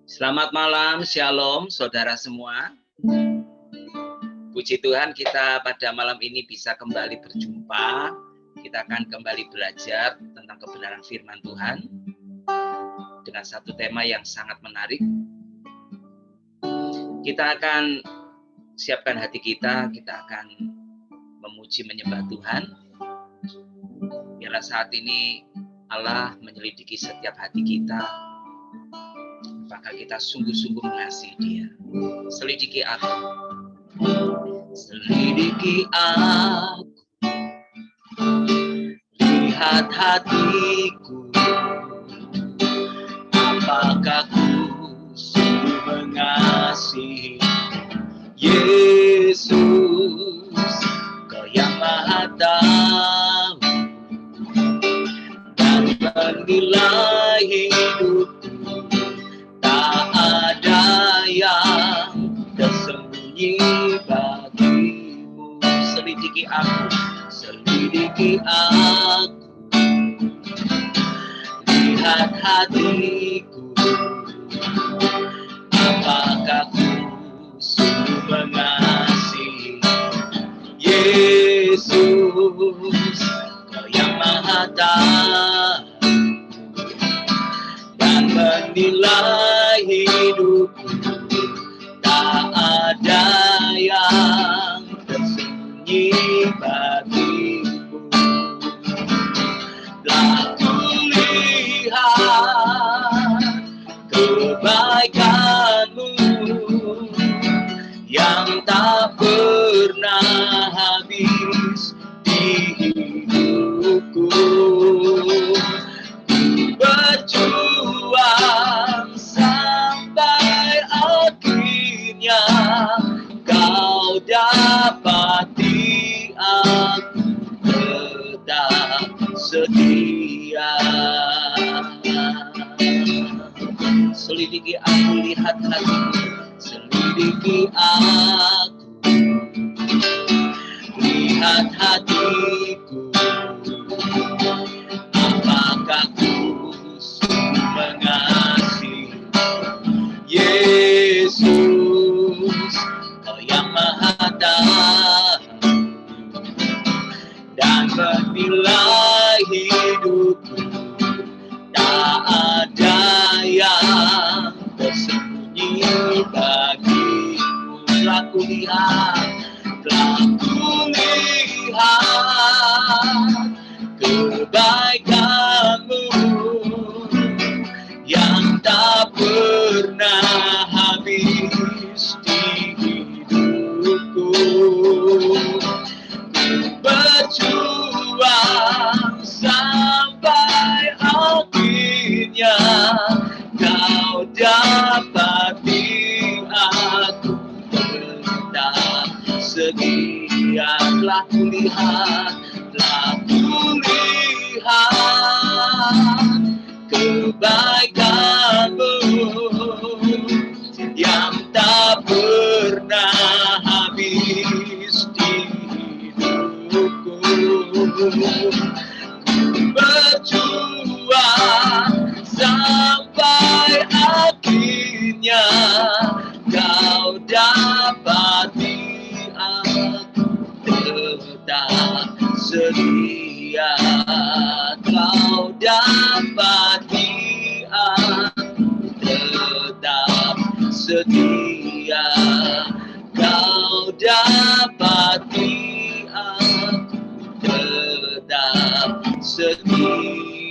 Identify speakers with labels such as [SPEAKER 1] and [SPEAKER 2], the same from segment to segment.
[SPEAKER 1] Selamat malam, shalom saudara semua. Puji Tuhan kita pada malam ini bisa kembali berjumpa. Kita akan kembali belajar tentang kebenaran firman Tuhan dengan satu tema yang sangat menarik. Kita akan siapkan hati kita akan memuji menyembah Tuhan. Biarlah saat ini Allah menyelidiki setiap hati kita. Apakah kita sungguh-sungguh mengasihi Dia? Selidiki aku. Selidiki aku. Lihat hatiku. Apakah ku sungguh mengasihi Yesus? Kau yang Maha Tahu dan menilai hidupku. Tak ada yang tersembunyi bagimu. Selidiki aku, selidiki aku. Lihat hatiku. Apakah ku sungguh mengasihi Yesus? Kau yang Maha Tahu dan menilai hidupku. Tak ada yang tersembunyi bagimu. Telah kulihat kebaikanmu yang tak pernah habis di hidupku. Berjuang sampai akhirnya kau dapati aku tetap setia. Selidiki aku, lihat hatiku. Selidiki aku, lihat hatiku. Apakah ku sungguh mengasihi Yesus? Kau yang Maha Tahu dan menilai hidupku. Tak ada yang tersembunyi bagimu. Telah kulihat kebaikanmu yang tak pernah habis di hidupku. Berjuang sampai akhirnya kau dapati aku tetap setia. Telah kulihat kebaikanmu yang tak pernah habis di hidupku. Berjuang sampai akhirnya kau dapati aku tetap setia. Kau dapati aku tetap setia. Kau dapati aku tetap setia.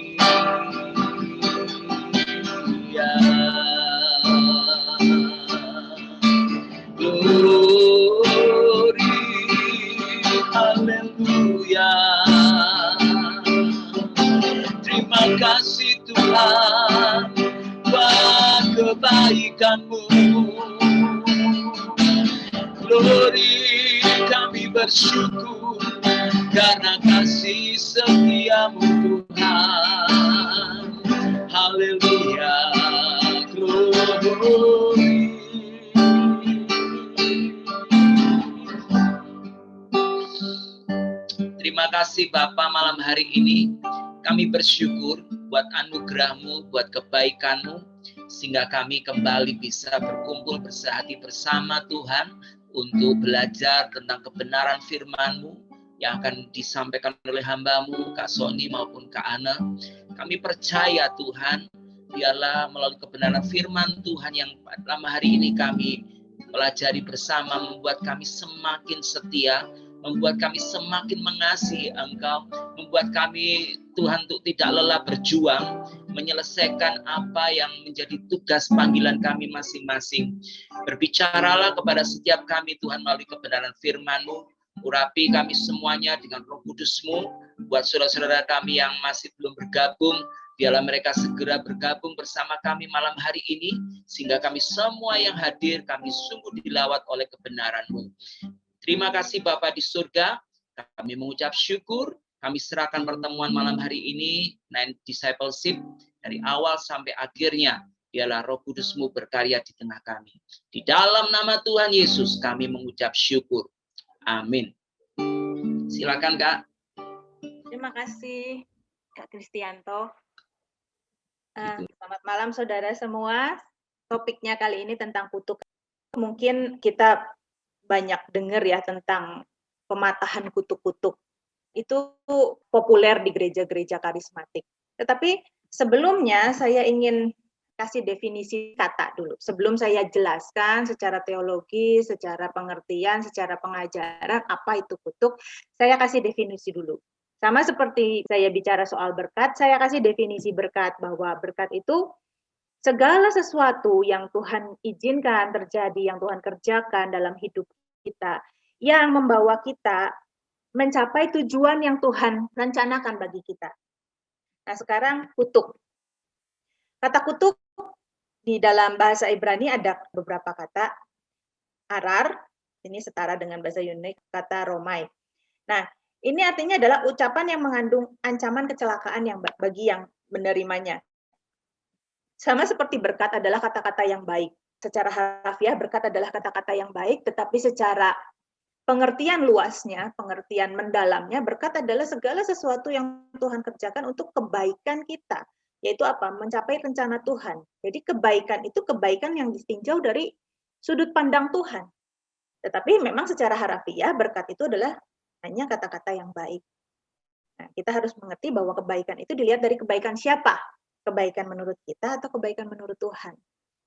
[SPEAKER 1] Glory, haleluya. Terima kasih Tuhan buat kebaikan-Mu. Glory, kami bersyukur karena kasih setia-Mu Tuhan. Haleluya, glory. Terima kasih Bapa, malam hari ini kami bersyukur buat anugerah-Mu, buat kebaikan-Mu, sehingga kami kembali bisa berkumpul bersehati bersama Tuhan untuk belajar tentang kebenaran firman-Mu yang akan disampaikan oleh hamba-Mu, Kak Sony maupun Kak Ana. Kami percaya Tuhan, biarlah melalui kebenaran firman Tuhan yang pada hari ini kami pelajari bersama, membuat kami semakin setia, membuat kami semakin mengasihi Engkau, membuat kami Tuhan untuk tidak lelah berjuang, menyelesaikan apa yang menjadi tugas panggilan kami masing-masing. Berbicaralah kepada setiap kami Tuhan melalui kebenaran firman-Mu, urapi kami semuanya dengan Roh Kudus-Mu, buat saudara-saudara kami yang masih belum bergabung, biarlah mereka segera bergabung bersama kami malam hari ini, sehingga kami semua yang hadir, kami sungguh dilawat oleh kebenaran-Mu. Terima kasih Bapa di surga, kami mengucap syukur, kami serahkan pertemuan malam hari ini, Nine Discipleship, dari awal sampai akhirnya, biarlah Roh Kudus-Mu berkarya di tengah kami. Di dalam nama Tuhan Yesus, kami mengucap syukur. Amin. Silakan Kak.
[SPEAKER 2] Terima kasih Kak Kristianto. Selamat malam saudara semua. Topiknya kali ini tentang kutuk. Mungkin kita banyak dengar ya tentang pematahan kutuk-kutuk. Itu populer di gereja-gereja karismatik. Tetapi sebelumnya saya ingin kasih definisi kata dulu. Sebelum saya jelaskan secara teologi, secara pengertian, secara pengajaran apa itu kutuk, saya kasih definisi dulu. Sama seperti saya bicara soal berkat, saya kasih definisi berkat, bahwa berkat itu segala sesuatu yang Tuhan izinkan terjadi, yang Tuhan kerjakan dalam hidup kita, yang membawa kita mencapai tujuan yang Tuhan rencanakan bagi kita. Nah, sekarang kutuk. Kata kutuk di dalam bahasa Ibrani ada beberapa kata. Arar, ini setara dengan bahasa Yunani, kata romai. Nah, ini artinya adalah ucapan yang mengandung ancaman kecelakaan yang bagi yang menerimanya. Sama seperti berkat adalah kata-kata yang baik. Secara harfiah berkat adalah kata-kata yang baik, tetapi secara pengertian luasnya, pengertian mendalamnya, berkat adalah segala sesuatu yang Tuhan kerjakan untuk kebaikan kita. Yaitu apa? Mencapai rencana Tuhan. Jadi kebaikan itu kebaikan yang ditinjau dari sudut pandang Tuhan. Tetapi memang secara harfiah berkat itu adalah hanya kata-kata yang baik. Nah, kita harus mengerti bahwa kebaikan itu dilihat dari kebaikan siapa? Kebaikan menurut kita atau kebaikan menurut Tuhan?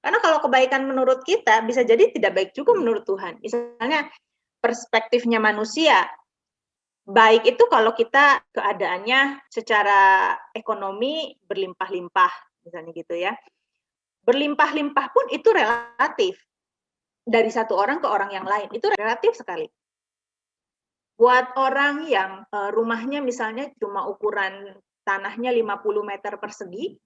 [SPEAKER 2] Karena kalau kebaikan menurut kita bisa jadi tidak baik juga menurut Tuhan. Misalnya perspektifnya manusia, baik itu kalau kita keadaannya secara ekonomi berlimpah-limpah, misalnya gitu ya. Berlimpah-limpah pun itu relatif. Dari satu orang ke orang yang lain, itu relatif sekali. Buat orang yang rumahnya misalnya cuma ukuran tanahnya 50 meter persegi,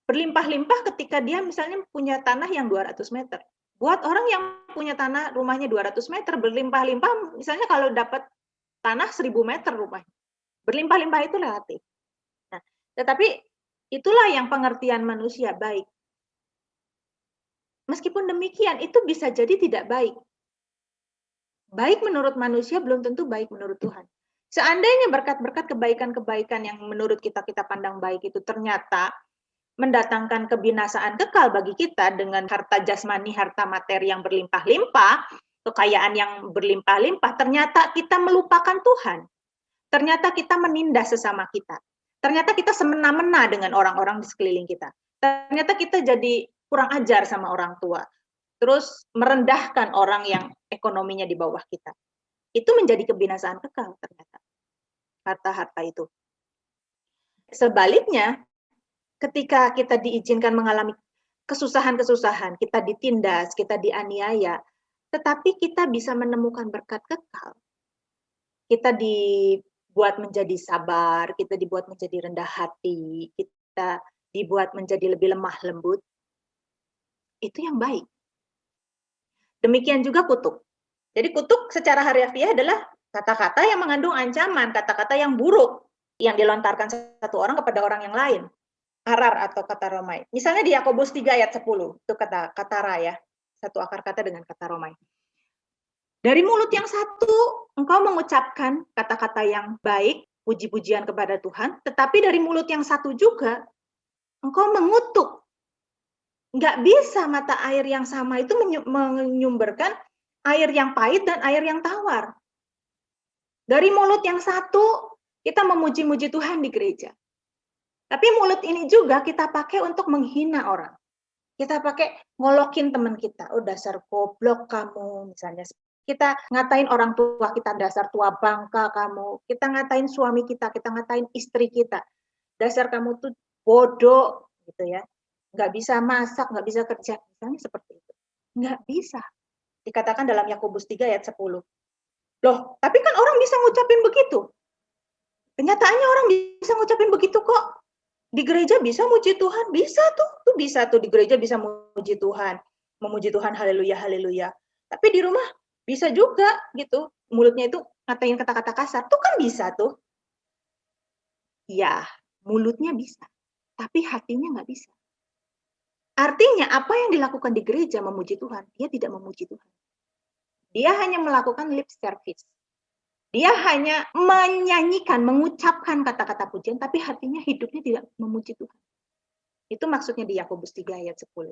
[SPEAKER 2] berlimpah-limpah ketika dia misalnya punya tanah yang 200 meter. Buat orang yang punya tanah rumahnya 200 meter, berlimpah-limpah misalnya kalau dapat tanah 1000 meter rumahnya. Berlimpah-limpah itu relatif. Nah, tetapi itulah yang pengertian manusia baik. Meskipun demikian, itu bisa jadi tidak baik. Baik menurut manusia belum tentu baik menurut Tuhan. Seandainya berkat-berkat kebaikan-kebaikan yang menurut kita pandang baik itu ternyata mendatangkan kebinasaan kekal bagi kita dengan harta jasmani, harta materi yang berlimpah-limpah, kekayaan yang berlimpah-limpah, ternyata kita melupakan Tuhan. Ternyata kita menindas sesama kita. Ternyata kita semena-mena dengan orang-orang di sekeliling kita. Ternyata kita jadi kurang ajar sama orang tua. Terus merendahkan orang yang ekonominya di bawah kita. Itu menjadi kebinasaan kekal ternyata. Harta-harta itu. Sebaliknya, ketika kita diizinkan mengalami kesusahan-kesusahan, kita ditindas, kita dianiaya, tetapi kita bisa menemukan berkat kekal. Kita dibuat menjadi sabar, kita dibuat menjadi rendah hati, kita dibuat menjadi lebih lemah lembut. Itu yang baik. Demikian juga kutuk. Jadi kutuk secara harfiah adalah kata-kata yang mengandung ancaman, kata-kata yang buruk yang dilontarkan satu orang kepada orang yang lain. Arar atau kata romai. Misalnya di Yakobus 3 ayat 10, itu kata katara ya, satu akar kata dengan kata romai. Dari mulut yang satu, engkau mengucapkan kata-kata yang baik, puji-pujian kepada Tuhan, tetapi dari mulut yang satu juga, engkau mengutuk. Nggak bisa mata air yang sama itu menyumberkan air yang pahit dan air yang tawar. Dari mulut yang satu, kita memuji-muji Tuhan di gereja. Tapi mulut ini juga kita pakai untuk menghina orang. Kita pakai ngolokin teman kita. Oh, dasar goblok kamu, misalnya. Kita ngatain orang tua kita, dasar tua bangka kamu. Kita ngatain suami kita ngatain istri kita. Dasar kamu tuh bodoh, gitu ya. Nggak bisa masak, nggak bisa kerja. Misalnya seperti itu. Nggak bisa. Dikatakan dalam Yakobus 3 ayat 10. Loh, tapi kan orang bisa ngucapin begitu. Kenyataannya orang bisa ngucapin begitu kok. Di gereja bisa muji Tuhan, bisa tuh bisa tuh di gereja bisa muji Tuhan, memuji Tuhan, haleluya, haleluya. Tapi di rumah bisa juga gitu, mulutnya itu ngatain kata-kata kasar, tuh kan bisa tuh. Ya, mulutnya bisa, tapi hatinya nggak bisa. Artinya apa yang dilakukan di gereja memuji Tuhan, dia tidak memuji Tuhan. Dia hanya melakukan lip service. Dia hanya menyanyikan, mengucapkan kata-kata pujian, tapi hatinya, hidupnya tidak memuji Tuhan. Itu maksudnya di Yakobus 3 ayat 10.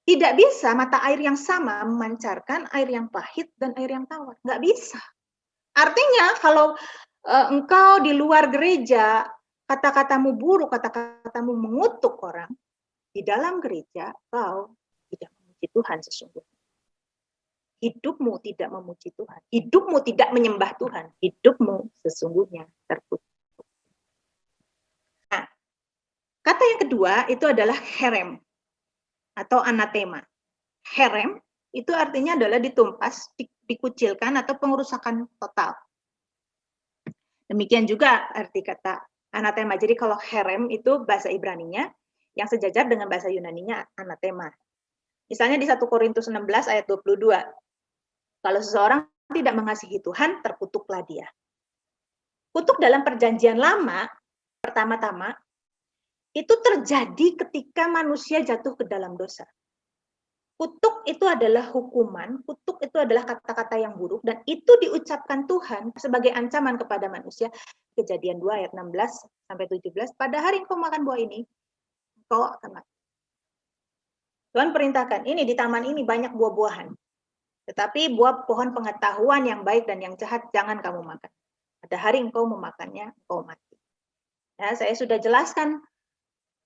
[SPEAKER 2] Tidak bisa mata air yang sama memancarkan air yang pahit dan air yang tawar. Nggak bisa. Artinya kalau engkau di luar gereja, kata-katamu buruk, kata-katamu mengutuk orang, di dalam gereja kau tidak memuji Tuhan sesungguhnya. Hidupmu tidak memuji Tuhan. Hidupmu tidak menyembah Tuhan. Hidupmu sesungguhnya terkutuk. Nah, kata yang kedua itu adalah herem atau anatema. Herem itu artinya adalah ditumpas, dikucilkan atau pengerusakan total. Demikian juga arti kata anatema. Jadi kalau herem itu bahasa Ibraninya yang sejajar dengan bahasa Yunaninya anatema. Misalnya di 1 Korintus 16 ayat 22. Kalau seseorang tidak mengasihi Tuhan, terkutuklah dia. Kutuk dalam perjanjian lama, pertama-tama, itu terjadi ketika manusia jatuh ke dalam dosa. Kutuk itu adalah hukuman, kutuk itu adalah kata-kata yang buruk, dan itu diucapkan Tuhan sebagai ancaman kepada manusia. Kejadian 2 ayat 16-17, pada hari engkau makan buah ini, engkau akan mati. Tuhan perintahkan, ini di taman ini banyak buah-buahan. Tetapi buah pohon pengetahuan yang baik dan yang jahat jangan kamu makan. Pada hari engkau memakannya, engkau mati. Ya, saya sudah jelaskan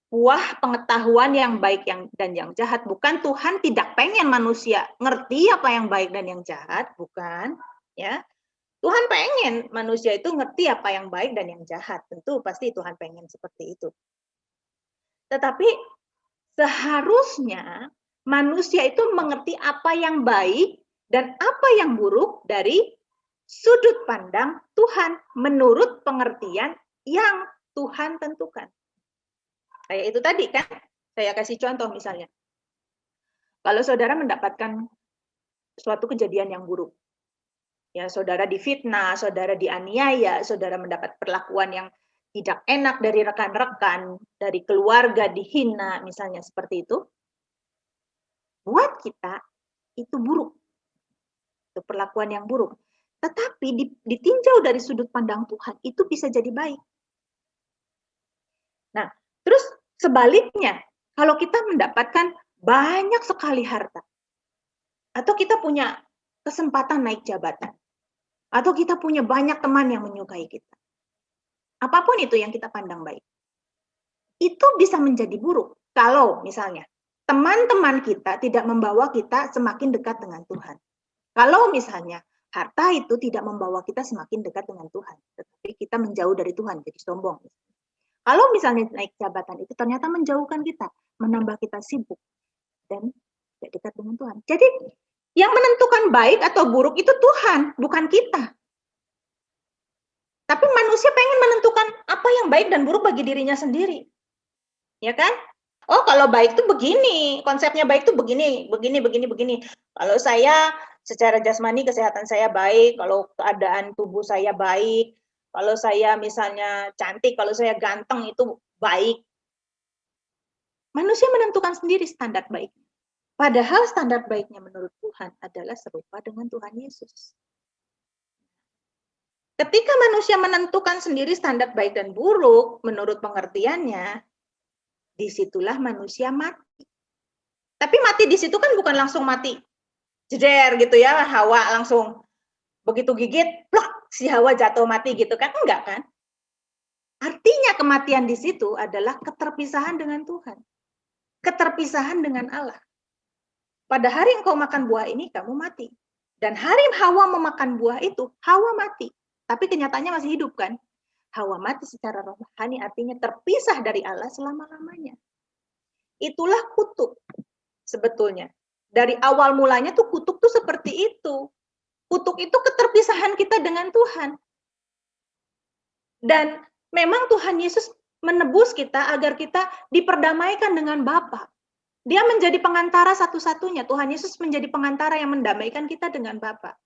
[SPEAKER 2] buah pengetahuan yang baik dan yang jahat. Bukan Tuhan tidak pengen manusia ngerti apa yang baik dan yang jahat, bukan. Ya, Tuhan pengen manusia itu ngerti apa yang baik dan yang jahat. Tentu pasti Tuhan pengen seperti itu. Tetapi seharusnya manusia itu mengerti apa yang baik dan apa yang buruk dari sudut pandang Tuhan menurut pengertian yang Tuhan tentukan. Kayak itu tadi kan, saya kasih contoh misalnya. Kalau saudara mendapatkan suatu kejadian yang buruk, ya saudara difitnah, saudara dianiaya, saudara mendapat perlakuan yang tidak enak dari rekan-rekan, dari keluarga dihina, misalnya seperti itu, buat kita itu buruk. Itu perlakuan yang buruk. Tetapi ditinjau dari sudut pandang Tuhan, itu bisa jadi baik. Nah, terus sebaliknya, kalau kita mendapatkan banyak sekali harta, atau kita punya kesempatan naik jabatan, atau kita punya banyak teman yang menyukai kita, apapun itu yang kita pandang baik, itu bisa menjadi buruk kalau misalnya teman-teman kita tidak membawa kita semakin dekat dengan Tuhan. Kalau misalnya harta itu tidak membawa kita semakin dekat dengan Tuhan, tetapi kita menjauh dari Tuhan, jadi sombong. Kalau misalnya naik jabatan itu ternyata menjauhkan kita, menambah kita sibuk, dan tidak dekat dengan Tuhan. Jadi yang menentukan baik atau buruk itu Tuhan, bukan kita. Tapi manusia pengen menentukan apa yang baik dan buruk bagi dirinya sendiri. Ya kan? Oh, kalau baik tuh begini, konsepnya baik tuh begini. Kalau saya secara jasmani kesehatan saya baik, kalau keadaan tubuh saya baik, kalau saya misalnya cantik, kalau saya ganteng itu baik. Manusia menentukan sendiri standar baiknya. Padahal standar baiknya menurut Tuhan adalah serupa dengan Tuhan Yesus. Ketika manusia menentukan sendiri standar baik dan buruk menurut pengertiannya, disitulah manusia mati. Tapi mati di situ kan bukan langsung mati, jeder gitu ya, Hawa langsung begitu gigit, plak, si Hawa jatuh mati gitu kan, enggak kan? Artinya kematian di situ adalah keterpisahan dengan Tuhan, keterpisahan dengan Allah. Pada hari engkau makan buah ini, kamu mati. Dan hari Hawa memakan buah itu, Hawa mati. Tapi kenyataannya masih hidup kan? Hawa mati secara rohani, artinya terpisah dari Allah selama-lamanya. Itulah kutuk sebetulnya. Dari awal mulanya tuh kutuk tuh seperti itu. Kutuk itu keterpisahan kita dengan Tuhan. Dan memang Tuhan Yesus menebus kita agar kita diperdamaikan dengan Bapa. Dia menjadi pengantara satu-satunya. Tuhan Yesus menjadi pengantara yang mendamaikan kita dengan Bapa.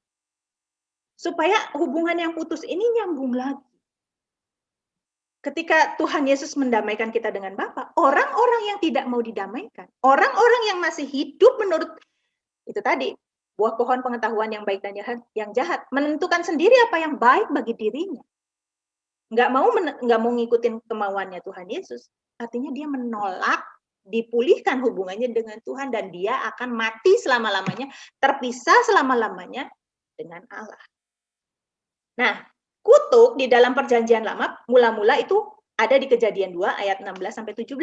[SPEAKER 2] Supaya hubungan yang putus ini nyambung lagi. Ketika Tuhan Yesus mendamaikan kita dengan Bapa, orang-orang yang tidak mau didamaikan, orang-orang yang masih hidup menurut itu tadi, buah pohon pengetahuan yang baik dan yang jahat, menentukan sendiri apa yang baik bagi dirinya. Nggak mau ngikutin kemauannya Tuhan Yesus, artinya dia menolak dipulihkan hubungannya dengan Tuhan dan dia akan mati selama-lamanya, terpisah selama-lamanya dengan Allah. Nah, kutuk di dalam perjanjian lama mula-mula itu ada di Kejadian 2 ayat 16 sampai 17.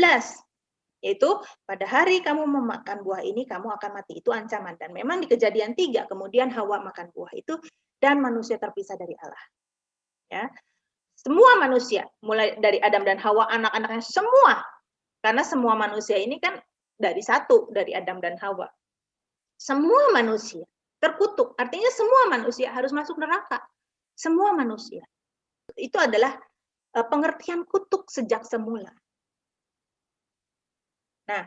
[SPEAKER 2] Yaitu pada hari kamu memakan buah ini kamu akan mati, itu ancaman. Dan memang di Kejadian 3 kemudian Hawa makan buah itu dan manusia terpisah dari Allah. Ya. Semua manusia mulai dari Adam dan Hawa, anak-anaknya semua, karena semua manusia ini kan dari satu, dari Adam dan Hawa. Semua manusia terkutuk, artinya semua manusia harus masuk neraka. Semua manusia. Itu adalah pengertian kutuk sejak semula. Nah,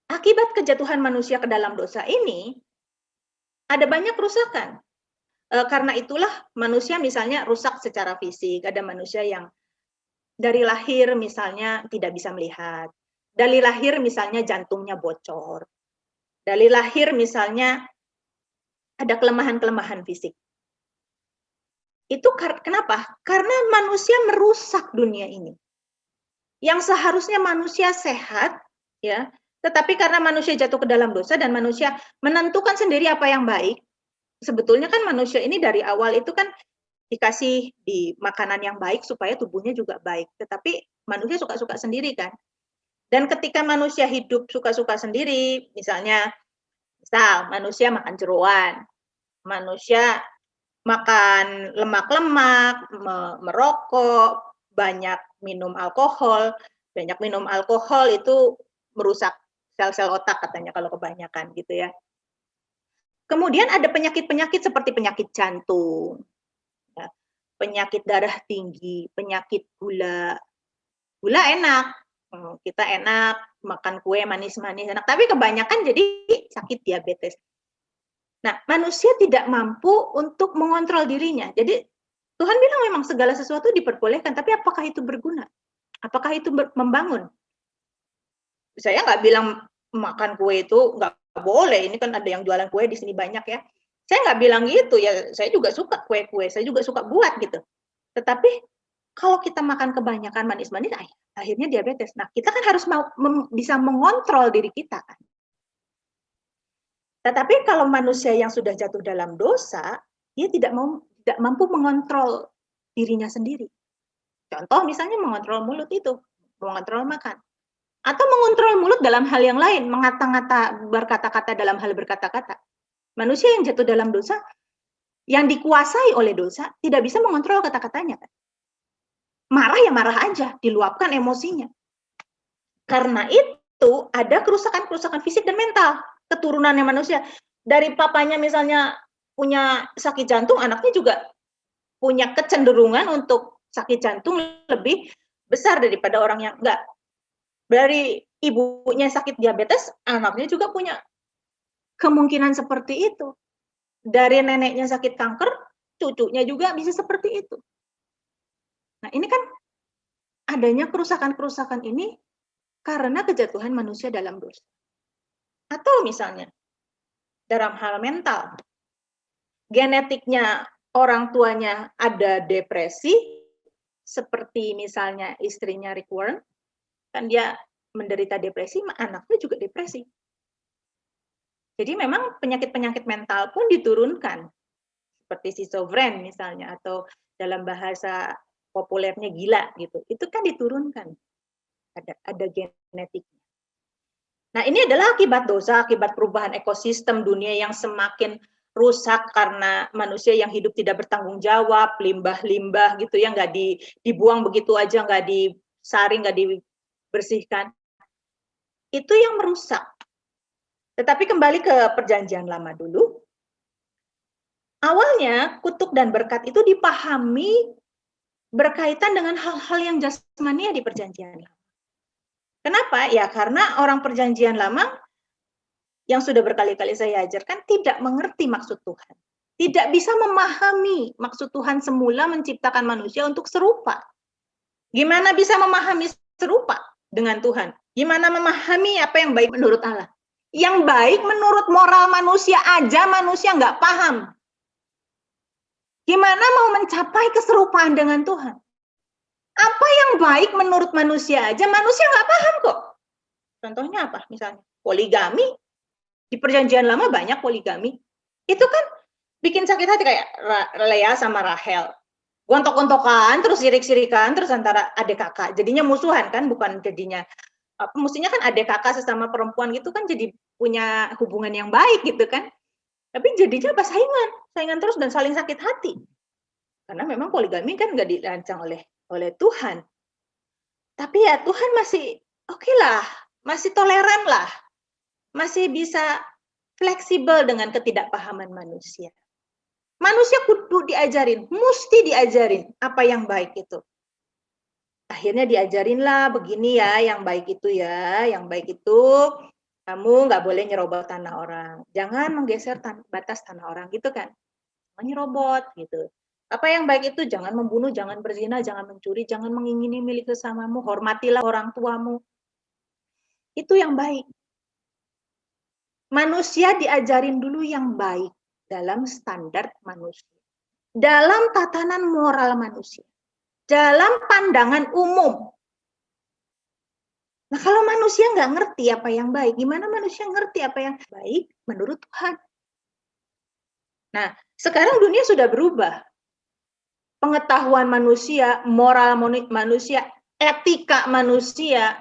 [SPEAKER 2] akibat kejatuhan manusia ke dalam dosa ini, ada banyak kerusakan. Karena itulah manusia misalnya rusak secara fisik. Ada manusia yang dari lahir misalnya tidak bisa melihat. Dari lahir misalnya jantungnya bocor. Dari lahir misalnya ada kelemahan-kelemahan fisik. Itu kenapa? Karena manusia merusak dunia ini. Yang seharusnya manusia sehat, ya, tetapi karena manusia jatuh ke dalam dosa dan manusia menentukan sendiri apa yang baik, sebetulnya kan manusia ini dari awal itu kan dikasih di makanan yang baik supaya tubuhnya juga baik. Tetapi manusia suka-suka sendiri kan. Dan ketika manusia hidup suka-suka sendiri, misal manusia makan jeroan, manusia makan lemak-lemak, merokok, banyak minum alkohol. Banyak minum alkohol itu merusak sel-sel otak katanya kalau kebanyakan gitu ya. Kemudian ada penyakit-penyakit seperti penyakit jantung, ya, penyakit darah tinggi, penyakit gula. Gula enak, kita enak makan kue manis-manis enak, tapi kebanyakan jadi sakit diabetes. Nah, manusia tidak mampu untuk mengontrol dirinya. Jadi Tuhan bilang memang segala sesuatu diperbolehkan, tapi apakah itu berguna? Apakah itu membangun? Saya nggak bilang makan kue itu nggak boleh. Ini kan ada yang jualan kue di sini banyak ya. Saya nggak bilang gitu ya. Saya juga suka kue-kue. Saya juga suka buat gitu. Tetapi kalau kita makan kebanyakan manis-manis, akhirnya diabetes. Nah, kita kan harus bisa mengontrol diri kita kan. Tetapi kalau manusia yang sudah jatuh dalam dosa, dia tidak mampu mengontrol dirinya sendiri. Contoh misalnya mengontrol mulut itu, mengontrol makan. Atau mengontrol mulut dalam hal yang lain, mengata-ngata, berkata-kata dalam hal berkata-kata. Manusia yang jatuh dalam dosa, yang dikuasai oleh dosa, tidak bisa mengontrol kata-katanya. Kan? Marah ya marah aja, diluapkan emosinya. Karena itu ada kerusakan-kerusakan fisik dan mental. Keturunannya manusia. Dari papanya misalnya punya sakit jantung, anaknya juga punya kecenderungan untuk sakit jantung lebih besar daripada orang yang enggak. Dari ibunya sakit diabetes, anaknya juga punya kemungkinan seperti itu. Dari neneknya sakit kanker, cucunya juga bisa seperti itu. Nah, ini kan adanya kerusakan-kerusakan ini karena kejatuhan manusia dalam dosa. Atau misalnya, dalam hal mental, genetiknya orang tuanya ada depresi, seperti misalnya istrinya Rick Warren, kan dia menderita depresi, anaknya juga depresi. Jadi memang penyakit-penyakit mental pun diturunkan, seperti schizofren misalnya, atau dalam bahasa populernya gila gitu. Itu kan diturunkan, ada genetiknya. Nah, ini adalah akibat dosa, akibat perubahan ekosistem dunia yang semakin rusak karena manusia yang hidup tidak bertanggung jawab, limbah-limbah gitu ya, nggak dibuang begitu aja, nggak disaring, nggak dibersihkan. Itu yang merusak. Tetapi kembali ke perjanjian lama dulu. Awalnya kutuk dan berkat itu dipahami berkaitan dengan hal-hal yang jasmania di perjanjian lama. Kenapa? Ya karena orang perjanjian lama yang sudah berkali-kali saya ajarkan tidak mengerti maksud Tuhan. Tidak bisa memahami maksud Tuhan semula menciptakan manusia untuk serupa. Gimana bisa memahami serupa dengan Tuhan? Gimana memahami apa yang baik menurut Allah? Yang baik menurut moral manusia aja manusia nggak paham. Gimana mau mencapai keserupaan dengan Tuhan? Apa yang baik menurut manusia aja manusia nggak paham kok. Contohnya apa? Misalnya poligami. Di perjanjian lama banyak poligami. Itu kan bikin sakit hati kayak Lea sama Rahel. Gontok-gontokan, terus sirik-sirikan, terus antara adik kakak. Jadinya musuhan kan, bukan jadinya. Mestinya kan adik kakak sesama perempuan gitu kan jadi punya hubungan yang baik gitu kan. Tapi jadinya apa? Saingan terus dan saling sakit hati. Karena memang poligami kan nggak dirancang oleh Tuhan. Tapi ya Tuhan masih oke lah, masih toleran lah. Masih bisa fleksibel dengan ketidakpahaman manusia. Manusia kudu diajarin, mesti diajarin apa yang baik itu. Akhirnya diajarinlah begini ya, yang baik itu ya, yang baik itu kamu nggak boleh nyerobot tanah orang. Jangan menggeser batas tanah orang gitu kan. Jangan nyerobot gitu. Apa yang baik itu jangan membunuh, jangan berzina, jangan mencuri, jangan mengingini milik sesamamu, hormatilah orang tuamu. Itu yang baik. Manusia diajarin dulu yang baik dalam standar manusia. Dalam tatanan moral manusia. Dalam pandangan umum. Nah kalau manusia nggak ngerti apa yang baik, gimana manusia ngerti apa yang baik menurut Tuhan? Nah sekarang dunia sudah berubah. Pengetahuan manusia, moral manusia, etika manusia,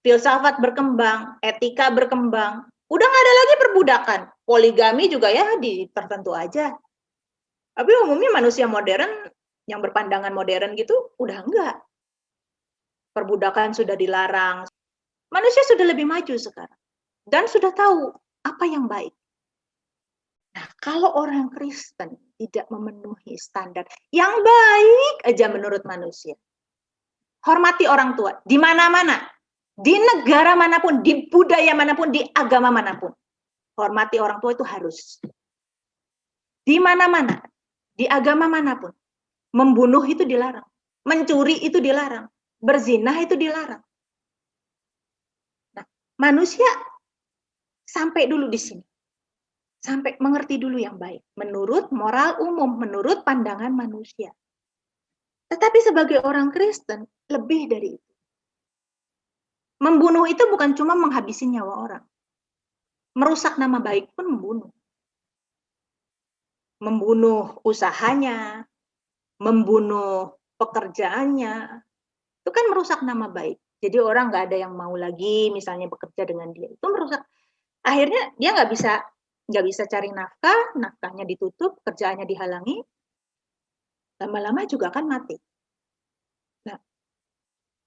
[SPEAKER 2] filsafat berkembang, etika berkembang. Udah nggak ada lagi perbudakan. Poligami juga ya di tertentu aja. Tapi umumnya manusia modern yang berpandangan modern gitu udah enggak. Perbudakan sudah dilarang. Manusia sudah lebih maju sekarang. Dan sudah tahu apa yang baik. Nah, kalau orang Kristen tidak memenuhi standar yang baik aja menurut manusia. Hormati orang tua di mana-mana. Di negara manapun, di budaya manapun, di agama manapun. Hormati orang tua itu harus. Di mana-mana, di agama manapun. Membunuh itu dilarang. Mencuri itu dilarang. Berzinah itu dilarang. Nah, manusia sampai dulu di sini. Sampai mengerti dulu yang baik. Menurut moral umum, menurut pandangan manusia. Tetapi sebagai orang Kristen, lebih dari itu. Membunuh itu bukan cuma menghabisi nyawa orang. Merusak nama baik pun membunuh. Membunuh usahanya, membunuh pekerjaannya, itu kan merusak nama baik. Jadi orang nggak ada yang mau lagi misalnya bekerja dengan dia. Itu merusak. Akhirnya dia nggak bisa cari nafkah, nafkahnya ditutup, kerjaannya dihalangi. Lama-lama juga kan mati. Nah,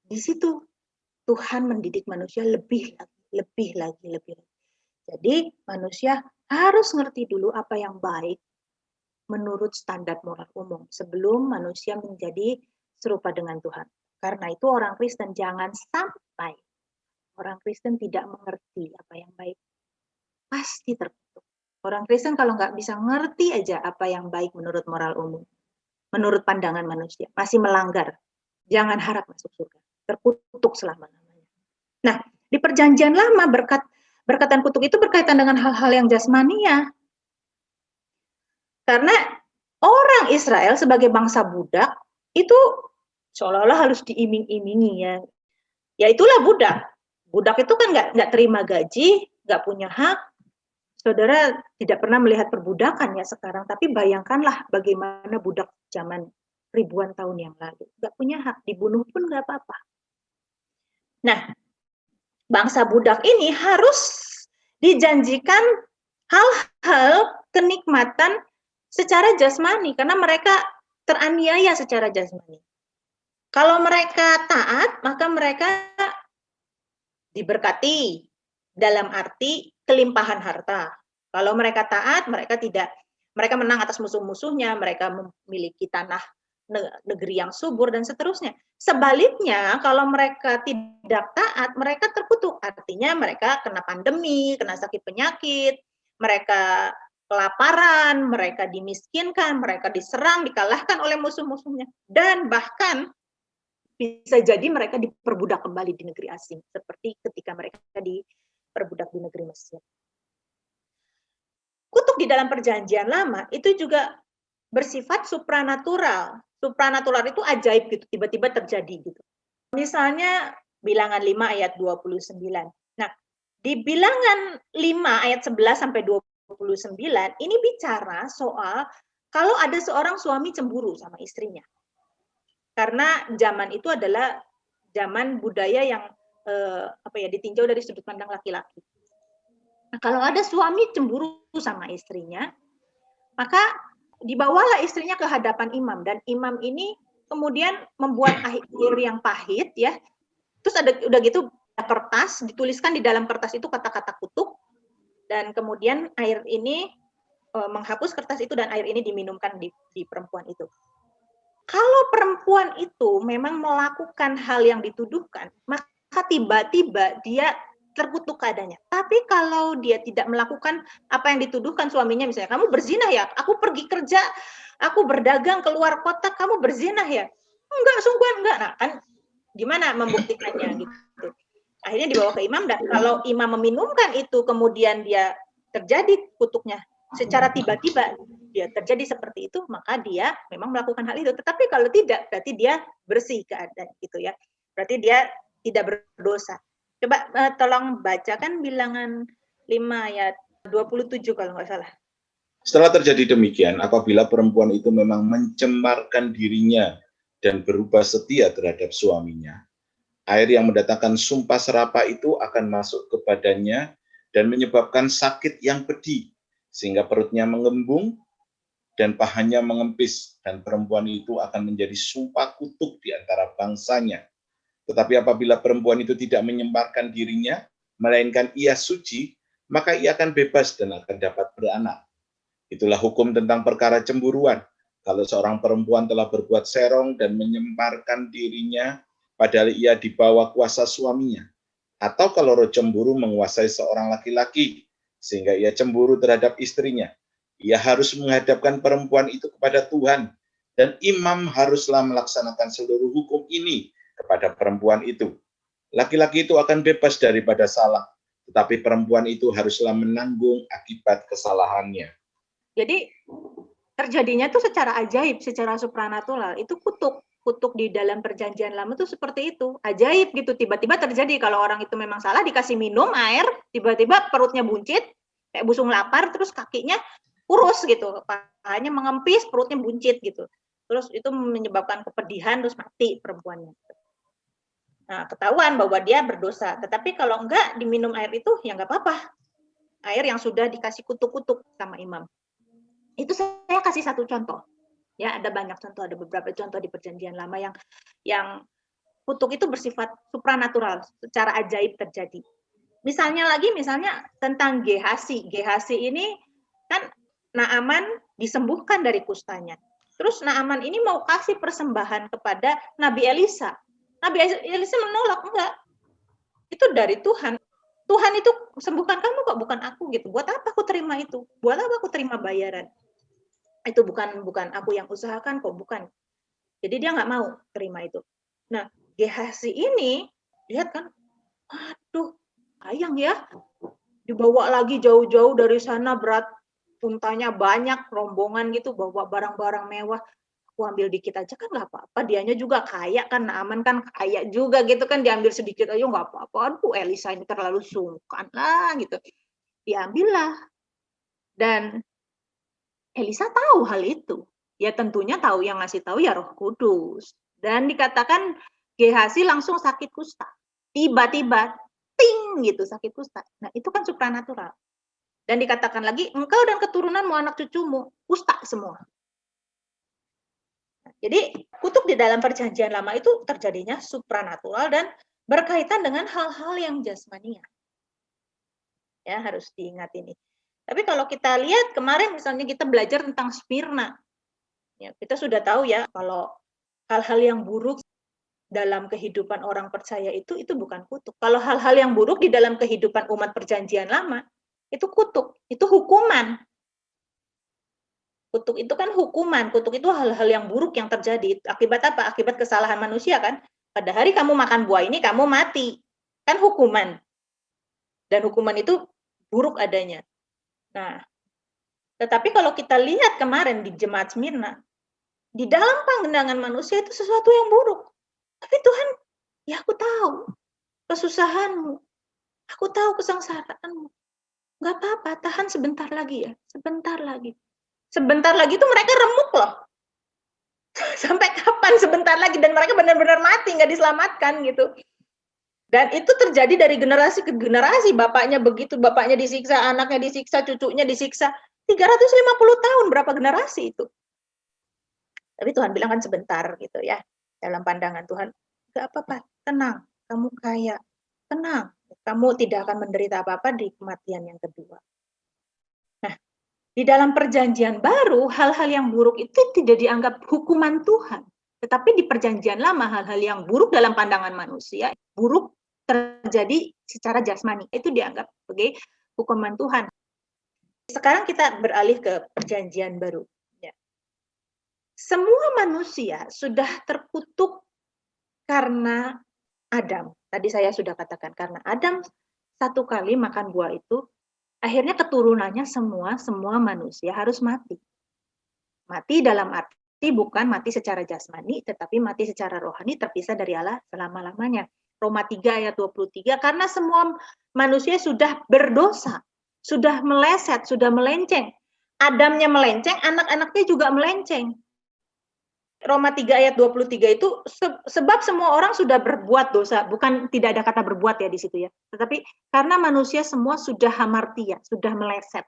[SPEAKER 2] di situ Tuhan mendidik manusia lebih lagi. Jadi manusia harus ngerti dulu apa yang baik menurut standar moral umum sebelum manusia menjadi serupa dengan Tuhan. Karena itu orang Kristen jangan sampai orang Kristen tidak mengerti apa yang baik. Pasti terkutuk. Orang Kristen kalau nggak bisa ngerti aja apa yang baik menurut moral umum, menurut pandangan manusia, masih melanggar. Jangan harap masuk surga. Terkutuk selama-lamanya. Nah, di perjanjian lama berkatan kutuk itu berkaitan dengan hal-hal yang jasmania. Karena orang Israel sebagai bangsa budak itu seolah-olah harus diiming-imingi ya. Ya itulah budak. Budak itu kan nggak terima gaji, nggak punya hak. Saudara tidak pernah melihat perbudakan ya sekarang, tapi bayangkanlah bagaimana budak zaman ribuan tahun yang lalu. Nggak punya hak, dibunuh pun nggak apa-apa. Nah, bangsa budak ini harus dijanjikan hal-hal kenikmatan secara jasmani, karena mereka teraniaya secara jasmani. Kalau mereka taat, maka mereka diberkati dalam arti kelimpahan harta. Kalau mereka taat, mereka menang atas musuh-musuhnya, mereka memiliki tanah negeri yang subur dan seterusnya. Sebaliknya, kalau mereka tidak taat, mereka terkutuk. Artinya mereka kena pandemi, kena sakit penyakit, mereka kelaparan, mereka dimiskinkan, mereka diserang, dikalahkan oleh musuh-musuhnya. Dan bahkan bisa jadi mereka diperbudak kembali di negeri asing, seperti ketika mereka diperbudak di negeri Mesir. Kutuk di dalam perjanjian lama itu juga bersifat supranatural. Supranatural itu ajaib gitu, tiba-tiba terjadi gitu. Misalnya Bilangan 5 ayat 29. Nah, di Bilangan 5 ayat 11 sampai 29 ini bicara soal kalau ada seorang suami cemburu sama istrinya. Karena zaman itu adalah zaman budaya yang ditinjau dari sudut pandang laki-laki. Nah, kalau ada suami cemburu sama istrinya, maka dibawalah istrinya ke hadapan imam, dan imam ini kemudian membuat air yang pahit ya. Terus udah gitu kertas, dituliskan di dalam kertas itu kata-kata kutuk, dan kemudian air ini menghapus kertas itu dan air ini diminumkan di perempuan itu. Kalau perempuan itu memang melakukan hal yang dituduhkan, maka tiba-tiba dia terkutuk keadaannya. Tapi kalau dia tidak melakukan apa yang dituduhkan suaminya, misalnya, kamu berzina ya, aku pergi kerja, aku berdagang keluar kota, kamu berzina ya? Enggak, sungguh enggak. Nah, kan gimana membuktikannya gitu. Akhirnya dibawa ke imam, dan kalau imam meminumkan itu, kemudian dia terjadi kutuknya secara tiba-tiba, dia terjadi seperti itu, maka dia memang melakukan hal itu. Tetapi kalau tidak, berarti dia bersih keadaan gitu ya. Berarti dia tidak berdosa. Coba tolong bacakan Bilangan 5 ayat 27 kalau nggak salah.
[SPEAKER 3] Setelah terjadi demikian, apabila perempuan itu memang mencemarkan dirinya dan berubah setia terhadap suaminya, air yang mendatangkan sumpah serapah itu akan masuk ke badannya dan menyebabkan sakit yang pedih, sehingga perutnya mengembung dan pahanya mengempis, dan perempuan itu akan menjadi sumpah kutuk di antara bangsanya. Tetapi apabila perempuan itu tidak menyemparkan dirinya, melainkan ia suci, maka ia akan bebas dan akan dapat beranak. Itulah hukum tentang perkara cemburuan. Kalau seorang perempuan telah berbuat serong dan menyemparkan dirinya, padahal ia di bawah kuasa suaminya. Atau kalau roh cemburu menguasai seorang laki-laki, sehingga ia cemburu terhadap istrinya, ia harus menghadapkan perempuan itu kepada Tuhan, dan imam haruslah melaksanakan seluruh hukum ini kepada perempuan itu. Laki-laki itu akan bebas daripada salah, tetapi perempuan itu haruslah menanggung akibat kesalahannya.
[SPEAKER 2] Jadi terjadinya itu secara ajaib, secara supranatural. Itu kutuk di dalam perjanjian lama itu seperti itu, ajaib gitu, tiba-tiba terjadi. Kalau orang itu memang salah, dikasih minum air, tiba-tiba perutnya buncit kayak busung lapar, terus kakinya kurus gitu, pahanya mengempis, perutnya buncit gitu, terus itu menyebabkan kepedihan, terus mati perempuannya. Nah, ketahuan bahwa dia berdosa. Tetapi kalau enggak diminum air itu, ya enggak apa-apa, air yang sudah dikasih kutuk-kutuk sama imam. Itu saya kasih satu contoh. Ya, ada banyak contoh, ada beberapa contoh di perjanjian lama yang kutuk itu bersifat supranatural, secara ajaib terjadi. Misalnya tentang Gehazi. Gehazi ini kan Naaman disembuhkan dari kustanya. Terus Naaman ini mau kasih persembahan kepada Nabi Elisa. Nabi Elisa menolak, enggak. Itu dari Tuhan. Tuhan itu sembuhkan kamu kok, bukan aku gitu. Buat apa aku terima itu? Buat apa aku terima bayaran? Itu bukan aku yang usahakan kok, bukan. Jadi dia nggak mau terima itu. Nah, Gehazi ini lihat kan, aduh, sayang ya, dibawa lagi jauh-jauh dari sana, berat untanya banyak, rombongan gitu, bawa barang-barang mewah. aku ambil dikit aja kan nggak apa-apa, dianya juga kaya kan, Naaman kan kaya juga gitu kan, diambil sedikit aja nggak apa-apa, aduh Elisa ini terlalu sungkan lah gitu. Diambillah. Dan Elisa tahu hal itu. Ya tentunya tahu, yang ngasih tahu ya Roh Kudus. Dan dikatakan Gehazi langsung sakit kusta. Tiba-tiba, ting gitu sakit kusta. Nah itu kan supranatural. Dan dikatakan lagi, engkau dan keturunanmu, anak cucumu, kusta semua. Jadi kutuk di dalam perjanjian lama itu terjadinya supranatural dan berkaitan dengan hal-hal yang jasmania. Ya harus diingat ini. Tapi kalau kita lihat kemarin misalnya kita belajar tentang Smyrna, ya, kita sudah tahu ya kalau hal-hal yang buruk dalam kehidupan orang percaya itu bukan kutuk. Kalau hal-hal yang buruk di dalam kehidupan umat perjanjian lama, itu kutuk, itu hukuman. Kutuk itu kan hukuman, kutuk itu hal-hal yang buruk yang terjadi. Akibat apa? Akibat kesalahan manusia kan. Pada hari kamu makan buah ini, kamu mati. Kan hukuman. Dan hukuman itu buruk adanya. Nah, tetapi kalau kita lihat kemarin di jemaat Smyrna, di dalam pandangan manusia itu sesuatu yang buruk. Tapi Tuhan, ya aku tahu kesusahanmu, aku tahu kesengsaraanmu. Nggak apa-apa, tahan sebentar lagi ya, sebentar lagi. Sebentar lagi itu mereka remuk loh. Sampai kapan sebentar lagi, dan mereka benar-benar mati, nggak diselamatkan gitu. Dan itu terjadi dari generasi ke generasi, bapaknya begitu, bapaknya disiksa, anaknya disiksa, cucunya disiksa. 350 tahun, berapa generasi itu? Tapi Tuhan bilang kan sebentar gitu ya. Dalam pandangan Tuhan, nggak apa-apa, tenang, kamu kaya, tenang, kamu tidak akan menderita apa-apa di kematian yang kedua. Nah, di dalam perjanjian baru, hal-hal yang buruk itu tidak dianggap hukuman Tuhan. Tetapi di perjanjian lama, hal-hal yang buruk dalam pandangan manusia, buruk terjadi secara jasmani, itu dianggap sebagai hukuman Tuhan. Sekarang kita beralih ke perjanjian baru. Ya. Semua manusia sudah terkutuk karena Adam. Tadi saya sudah katakan, karena Adam satu kali makan buah itu, akhirnya keturunannya semua manusia harus mati. Mati dalam arti bukan mati secara jasmani, tetapi mati secara rohani, terpisah dari Allah selama-lamanya. Roma 3 ayat 23, karena semua manusia sudah berdosa, sudah meleset, sudah melenceng. Adamnya melenceng, anak-anaknya juga melenceng. Roma 3 ayat 23 itu sebab semua orang sudah berbuat dosa, bukan tidak ada kata berbuat ya di situ ya. Tetapi karena manusia semua sudah hamartia, sudah meleset.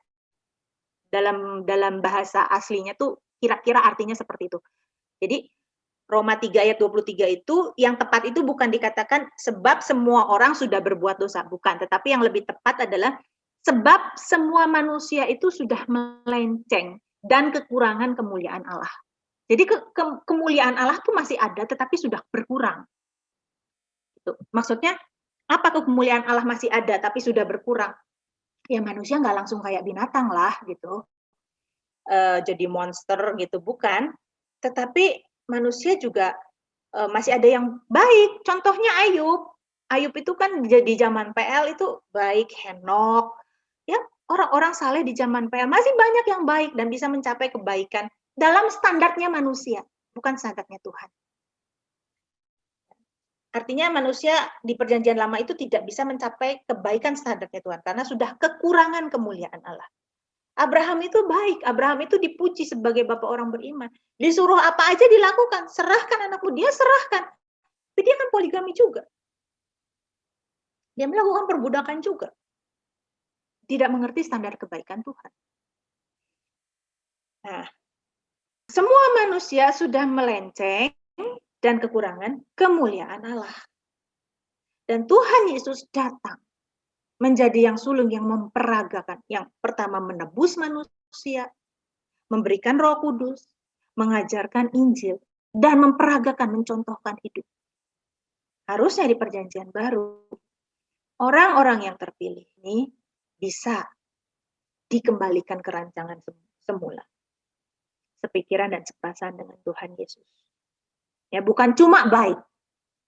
[SPEAKER 2] Dalam bahasa aslinya tuh kira-kira artinya seperti itu. Jadi Roma 3 ayat 23 itu yang tepat itu bukan dikatakan sebab semua orang sudah berbuat dosa, bukan, tetapi yang lebih tepat adalah sebab semua manusia itu sudah melenceng dan kekurangan kemuliaan Allah. Jadi kemuliaan Allah tuh masih ada tetapi sudah berkurang. Gitu. Maksudnya apa kemuliaan Allah masih ada tapi sudah berkurang? Ya manusia nggak langsung kayak binatang lah gitu. Jadi monster gitu, bukan. Tetapi manusia juga masih ada yang baik. Contohnya Ayub. Ayub itu kan di zaman PL itu baik, Henok. Ya, orang-orang saleh di zaman PL masih banyak yang baik dan bisa mencapai kebaikan dalam standarnya manusia, bukan standarnya Tuhan. Artinya manusia di perjanjian lama itu tidak bisa mencapai kebaikan standarnya Tuhan karena sudah kekurangan kemuliaan Allah. Abraham itu baik, Abraham itu dipuji sebagai bapak orang beriman. Disuruh apa aja dilakukan, serahkan anakmu, dia serahkan. Tapi dia kan poligami juga. Dia melakukan perbudakan juga. Tidak mengerti standar kebaikan Tuhan. Nah, semua manusia sudah melenceng dan kekurangan kemuliaan Allah. Dan Tuhan Yesus datang menjadi yang sulung yang memperagakan. Yang pertama menebus manusia, memberikan Roh Kudus, mengajarkan Injil, dan memperagakan, mencontohkan hidup. Harusnya di perjanjian baru, orang-orang yang terpilih ini bisa dikembalikan ke rancangan semula. Sepikiran dan sepasan dengan Tuhan Yesus. Ya, bukan cuma baik.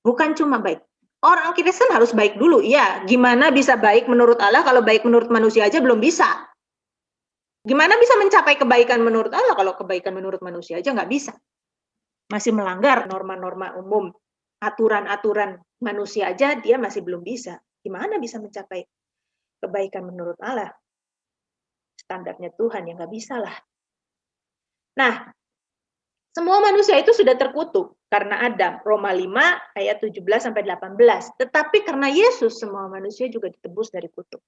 [SPEAKER 2] Bukan cuma baik. Orang Kristen harus baik dulu. Iya, gimana bisa baik menurut Allah kalau baik menurut manusia aja belum bisa? Gimana bisa mencapai kebaikan menurut Allah kalau kebaikan menurut manusia aja nggak bisa? masih melanggar norma-norma umum, aturan-aturan manusia aja dia masih belum bisa. Gimana bisa mencapai kebaikan menurut Allah? Standarnya Tuhan yang nggak bisa lah. Nah, semua manusia itu sudah terkutuk karena Adam. Roma 5 ayat 17 sampai 18. Tetapi karena Yesus semua manusia juga ditebus dari kutuk.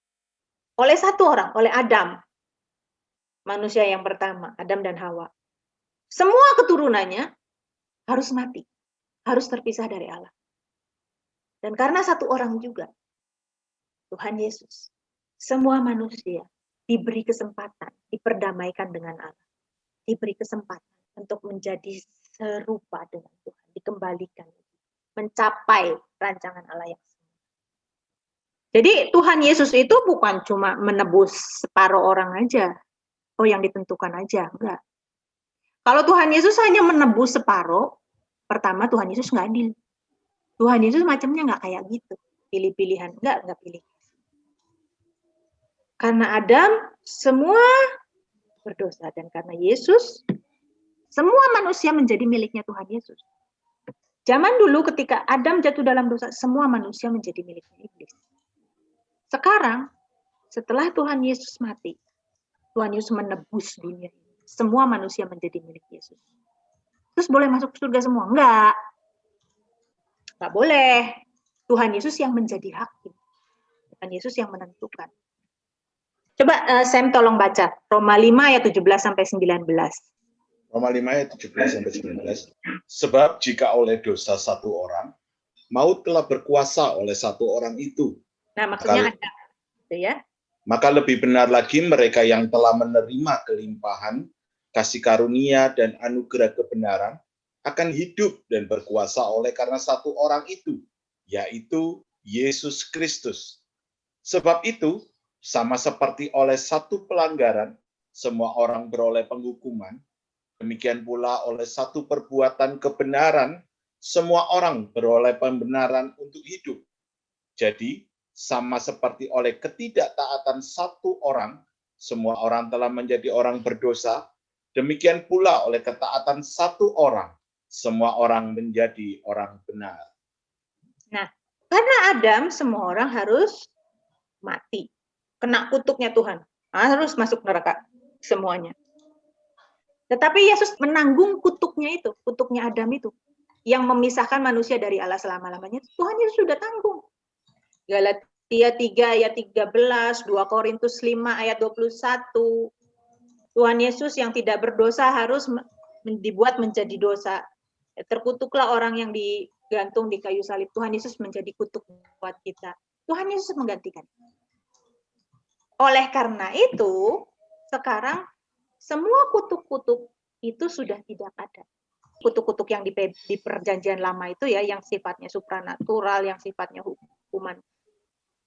[SPEAKER 2] Oleh satu orang, oleh Adam. Manusia yang pertama, Adam dan Hawa. Semua keturunannya harus mati, harus terpisah dari Allah. Dan karena satu orang juga, Tuhan Yesus, semua manusia diberi kesempatan, diperdamaikan dengan Allah. Diberi kesempatan untuk menjadi serupa dengan Tuhan, dikembalikan, mencapai rancangan Allah yang sempurna. Jadi Tuhan Yesus itu bukan cuma menebus separuh orang aja, yang ditentukan aja, enggak. Kalau Tuhan Yesus hanya menebus separuh, pertama Tuhan Yesus nggak adil. Tuhan Yesus macamnya nggak kayak gitu, pilih-pilihan, nggak pilih. Karena Adam semua berdosa dan karena Yesus semua manusia menjadi miliknya Tuhan Yesus. Zaman dulu ketika Adam jatuh dalam dosa, semua manusia menjadi miliknya iblis. Sekarang, setelah Tuhan Yesus mati, Tuhan Yesus menebus dunia ini. Semua manusia menjadi milik Yesus. Terus boleh masuk surga semua? Enggak. Enggak boleh. Tuhan Yesus yang menjadi hakim. Tuhan Yesus yang menentukan. Coba Sam tolong baca. Roma 5 ayat 17 sampai 19.
[SPEAKER 3] Roma 5 ayat 17 sampai 19. Sebab jika oleh dosa satu orang, maut telah berkuasa oleh satu orang itu.
[SPEAKER 2] Nah, maksudnya ada, gitu ya.
[SPEAKER 3] Maka lebih benar lagi mereka yang telah menerima kelimpahan, kasih karunia dan anugerah kebenaran akan hidup dan berkuasa oleh karena satu orang itu, yaitu Yesus Kristus. Sebab itu, sama seperti oleh satu pelanggaran, semua orang beroleh penghukuman, demikian pula oleh satu perbuatan kebenaran, semua orang beroleh pembenaran untuk hidup. Jadi, sama seperti oleh ketidaktaatan satu orang, semua orang telah menjadi orang berdosa, demikian pula oleh ketaatan satu orang, semua orang menjadi orang benar.
[SPEAKER 2] Nah, karena Adam, semua orang harus mati. Kena kutuknya Tuhan. Harus masuk neraka semuanya. Tetapi Yesus menanggung kutuknya itu, kutuknya Adam itu. Yang memisahkan manusia dari Allah selama-lamanya. Tuhan Yesus sudah tanggung. Galatia 3 ayat 13, 2 Korintus 5 ayat 21. Tuhan Yesus yang tidak berdosa harus dibuat menjadi dosa. Terkutuklah orang yang digantung di kayu salib. Tuhan Yesus menjadi kutuk buat kita. Tuhan Yesus menggantikan. Oleh karena itu, sekarang semua kutuk-kutuk itu sudah tidak ada. Kutuk-kutuk yang di perjanjian lama itu ya, yang sifatnya supranatural, yang sifatnya hukuman,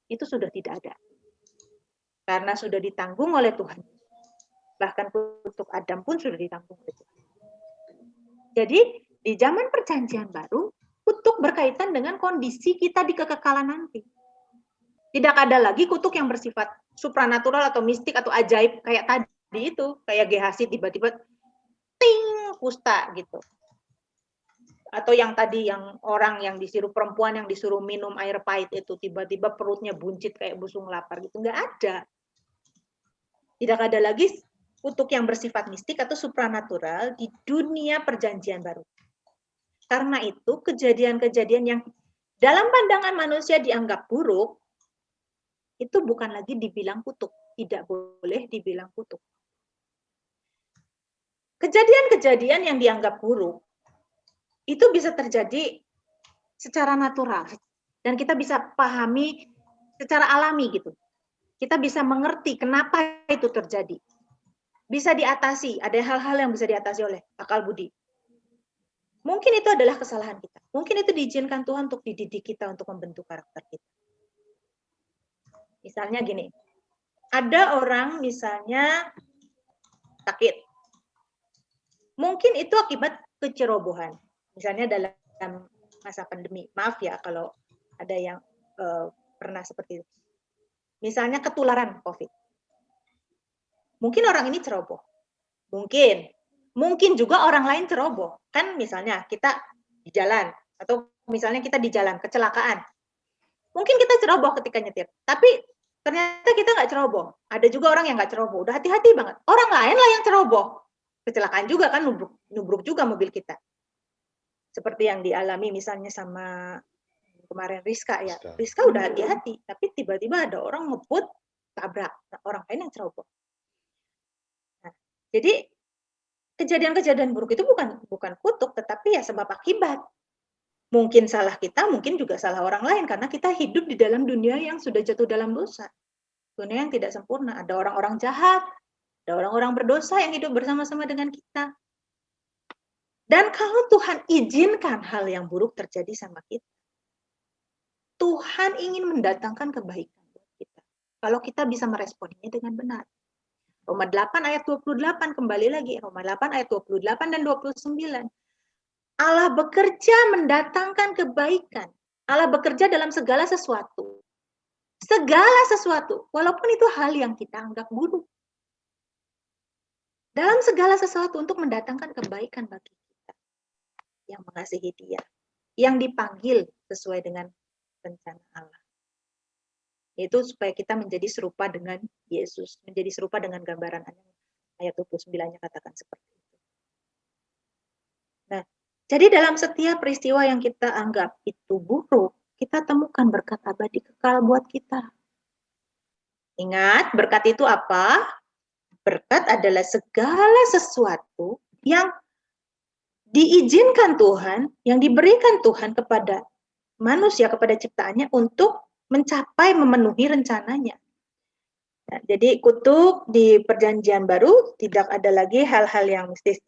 [SPEAKER 2] itu sudah tidak ada. Karena sudah ditanggung oleh Tuhan. Bahkan kutuk Adam pun sudah ditanggung oleh Tuhan. Jadi, di zaman perjanjian baru, kutuk berkaitan dengan kondisi kita di kekekalan nanti. Tidak ada lagi kutuk yang bersifat supranatural atau mistik atau ajaib kayak tadi itu, kayak Gehazi tiba-tiba ting kusta gitu. Atau yang tadi yang orang yang disuruh perempuan yang disuruh minum air pahit itu tiba-tiba perutnya buncit kayak busung lapar gitu, nggak ada. Tidak ada lagi kutuk yang bersifat mistik atau supranatural di dunia perjanjian baru. Karena itu kejadian-kejadian yang dalam pandangan manusia dianggap buruk itu bukan lagi dibilang kutuk, tidak boleh dibilang kutuk. Kejadian-kejadian yang dianggap buruk itu bisa terjadi secara natural dan kita bisa pahami secara alami gitu. Kita bisa mengerti kenapa itu terjadi. Bisa diatasi, ada hal-hal yang bisa diatasi oleh akal budi. Mungkin itu adalah kesalahan kita. Mungkin itu diizinkan Tuhan untuk dididik kita, untuk membentuk karakter kita. Misalnya gini, ada orang misalnya sakit. Mungkin itu akibat kecerobohan. Misalnya dalam masa pandemi. Maaf ya kalau ada yang pernah seperti itu. Misalnya ketularan COVID. Mungkin orang ini ceroboh. Mungkin Mungkin juga orang lain ceroboh. Kan misalnya kita di jalan, atau misalnya kita di jalan, kecelakaan. Mungkin kita ceroboh ketika nyetir, tapi ternyata kita nggak ceroboh. Ada juga orang yang nggak ceroboh, udah hati-hati banget. Orang lain lah yang ceroboh. Kecelakaan juga kan, nubruk juga mobil kita. Seperti yang dialami misalnya sama kemarin Rizka ya. Rizka udah hati-hati, tapi tiba-tiba ada orang ngebut, tabrak. Nah, orang lain yang ceroboh. Nah, jadi kejadian-kejadian buruk itu bukan kutuk, tetapi ya sebab akibat. Mungkin salah kita, mungkin juga salah orang lain, karena kita hidup di dalam dunia yang sudah jatuh dalam dosa. Dunia yang tidak sempurna. Ada orang-orang jahat, ada orang-orang berdosa yang hidup bersama-sama dengan kita. Dan kalau Tuhan izinkan hal yang buruk terjadi sama kita, Tuhan ingin mendatangkan kebaikan buat kita. Kalau kita bisa meresponinya dengan benar. Roma 8 ayat 28, kembali lagi. Roma 8 ayat 28 dan 29. Allah bekerja mendatangkan kebaikan. Allah bekerja dalam segala sesuatu. Segala sesuatu. Walaupun itu hal yang kita anggap buruk. Dalam segala sesuatu untuk mendatangkan kebaikan bagi kita. Yang mengasihi Dia. Yang dipanggil sesuai dengan rencana Allah. Yaitu supaya kita menjadi serupa dengan Yesus. Menjadi serupa dengan gambaran ayat 29-nya katakan seperti itu. Nah, jadi dalam setiap peristiwa yang kita anggap itu buruk, kita temukan berkat abadi kekal buat kita. Ingat, berkat itu apa? Berkat adalah segala sesuatu yang diizinkan Tuhan, yang diberikan Tuhan kepada manusia, kepada ciptaannya untuk mencapai, memenuhi rencananya. Nah, jadi kutuk di Perjanjian Baru tidak ada lagi hal-hal yang mistis,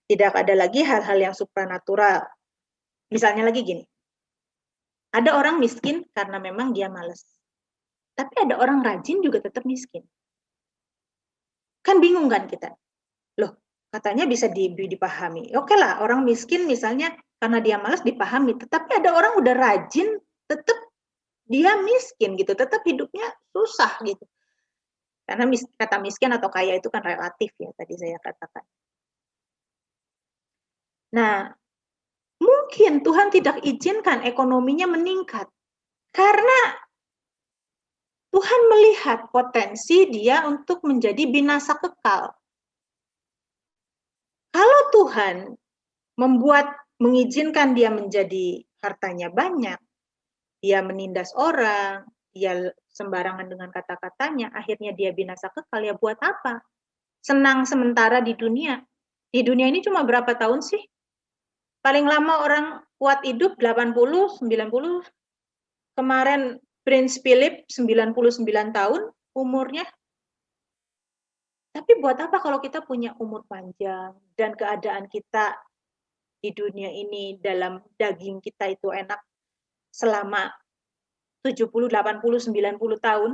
[SPEAKER 2] tidak ada lagi hal-hal yang supranatural. Misalnya lagi gini, ada orang miskin karena memang dia malas, tapi ada orang rajin juga tetap miskin. Kan bingung kan kita? Loh, katanya bisa dipahami. Oke lah, orang miskin misalnya karena dia malas dipahami, tetapi ada orang udah rajin tetap dia miskin gitu, tetap hidupnya susah gitu. Karena kata miskin atau kaya itu kan relatif ya, tadi saya katakan. Nah, mungkin Tuhan tidak izinkan ekonominya meningkat karena Tuhan melihat potensi dia untuk menjadi binasa kekal. Kalau Tuhan mengizinkan dia menjadi hartanya banyak, dia menindas orang, dia sembarangan dengan kata-katanya, akhirnya dia binasa kekal, ya buat apa? Senang sementara di dunia. Di dunia ini cuma berapa tahun sih? Paling lama orang kuat hidup 80, 90. Kemarin Prince Philip 99 tahun umurnya. Tapi buat apa kalau kita punya umur panjang dan keadaan kita di dunia ini dalam daging kita itu enak selama 70, 80, 90 tahun.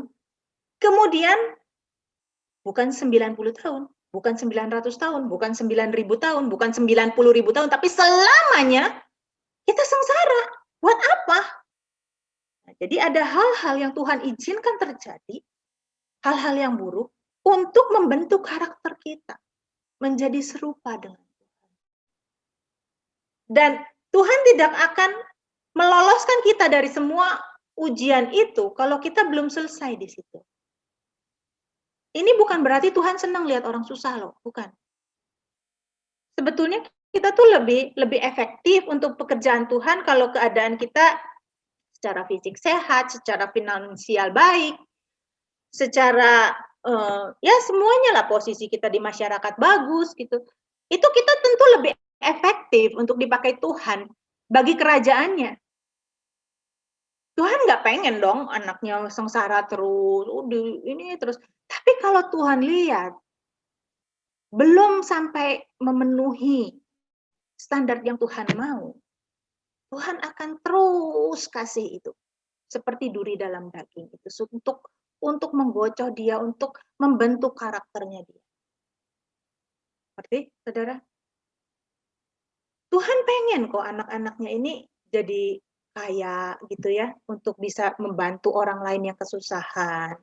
[SPEAKER 2] Kemudian bukan 90 tahun, bukan 900 tahun, bukan 9.000 tahun, bukan 90.000 tahun, tapi selamanya kita sengsara. Buat apa? Nah, jadi ada hal-hal yang Tuhan izinkan terjadi, hal-hal yang buruk, untuk membentuk karakter kita menjadi serupa dengan Tuhan. Dan Tuhan tidak akan meloloskan kita dari semua ujian itu kalau kita belum selesai di situ. Ini bukan berarti Tuhan senang lihat orang susah loh, bukan. Sebetulnya kita tuh lebih efektif untuk pekerjaan Tuhan kalau keadaan kita secara fisik sehat, secara finansial baik, secara ya semuanya lah, posisi kita di masyarakat bagus gitu. Itu kita tentu lebih efektif untuk dipakai Tuhan bagi kerajaannya. Tuhan nggak pengen dong anaknya sengsara terus, ini terus. Tapi kalau Tuhan lihat belum sampai memenuhi standar yang Tuhan mau, Tuhan akan terus kasih itu. Seperti duri dalam daging itu untuk menggocoh dia, untuk membentuk karakternya dia. Seperti saudara? Tuhan pengen kok anak-anaknya ini jadi kaya gitu ya, untuk bisa membantu orang lain yang kesusahan.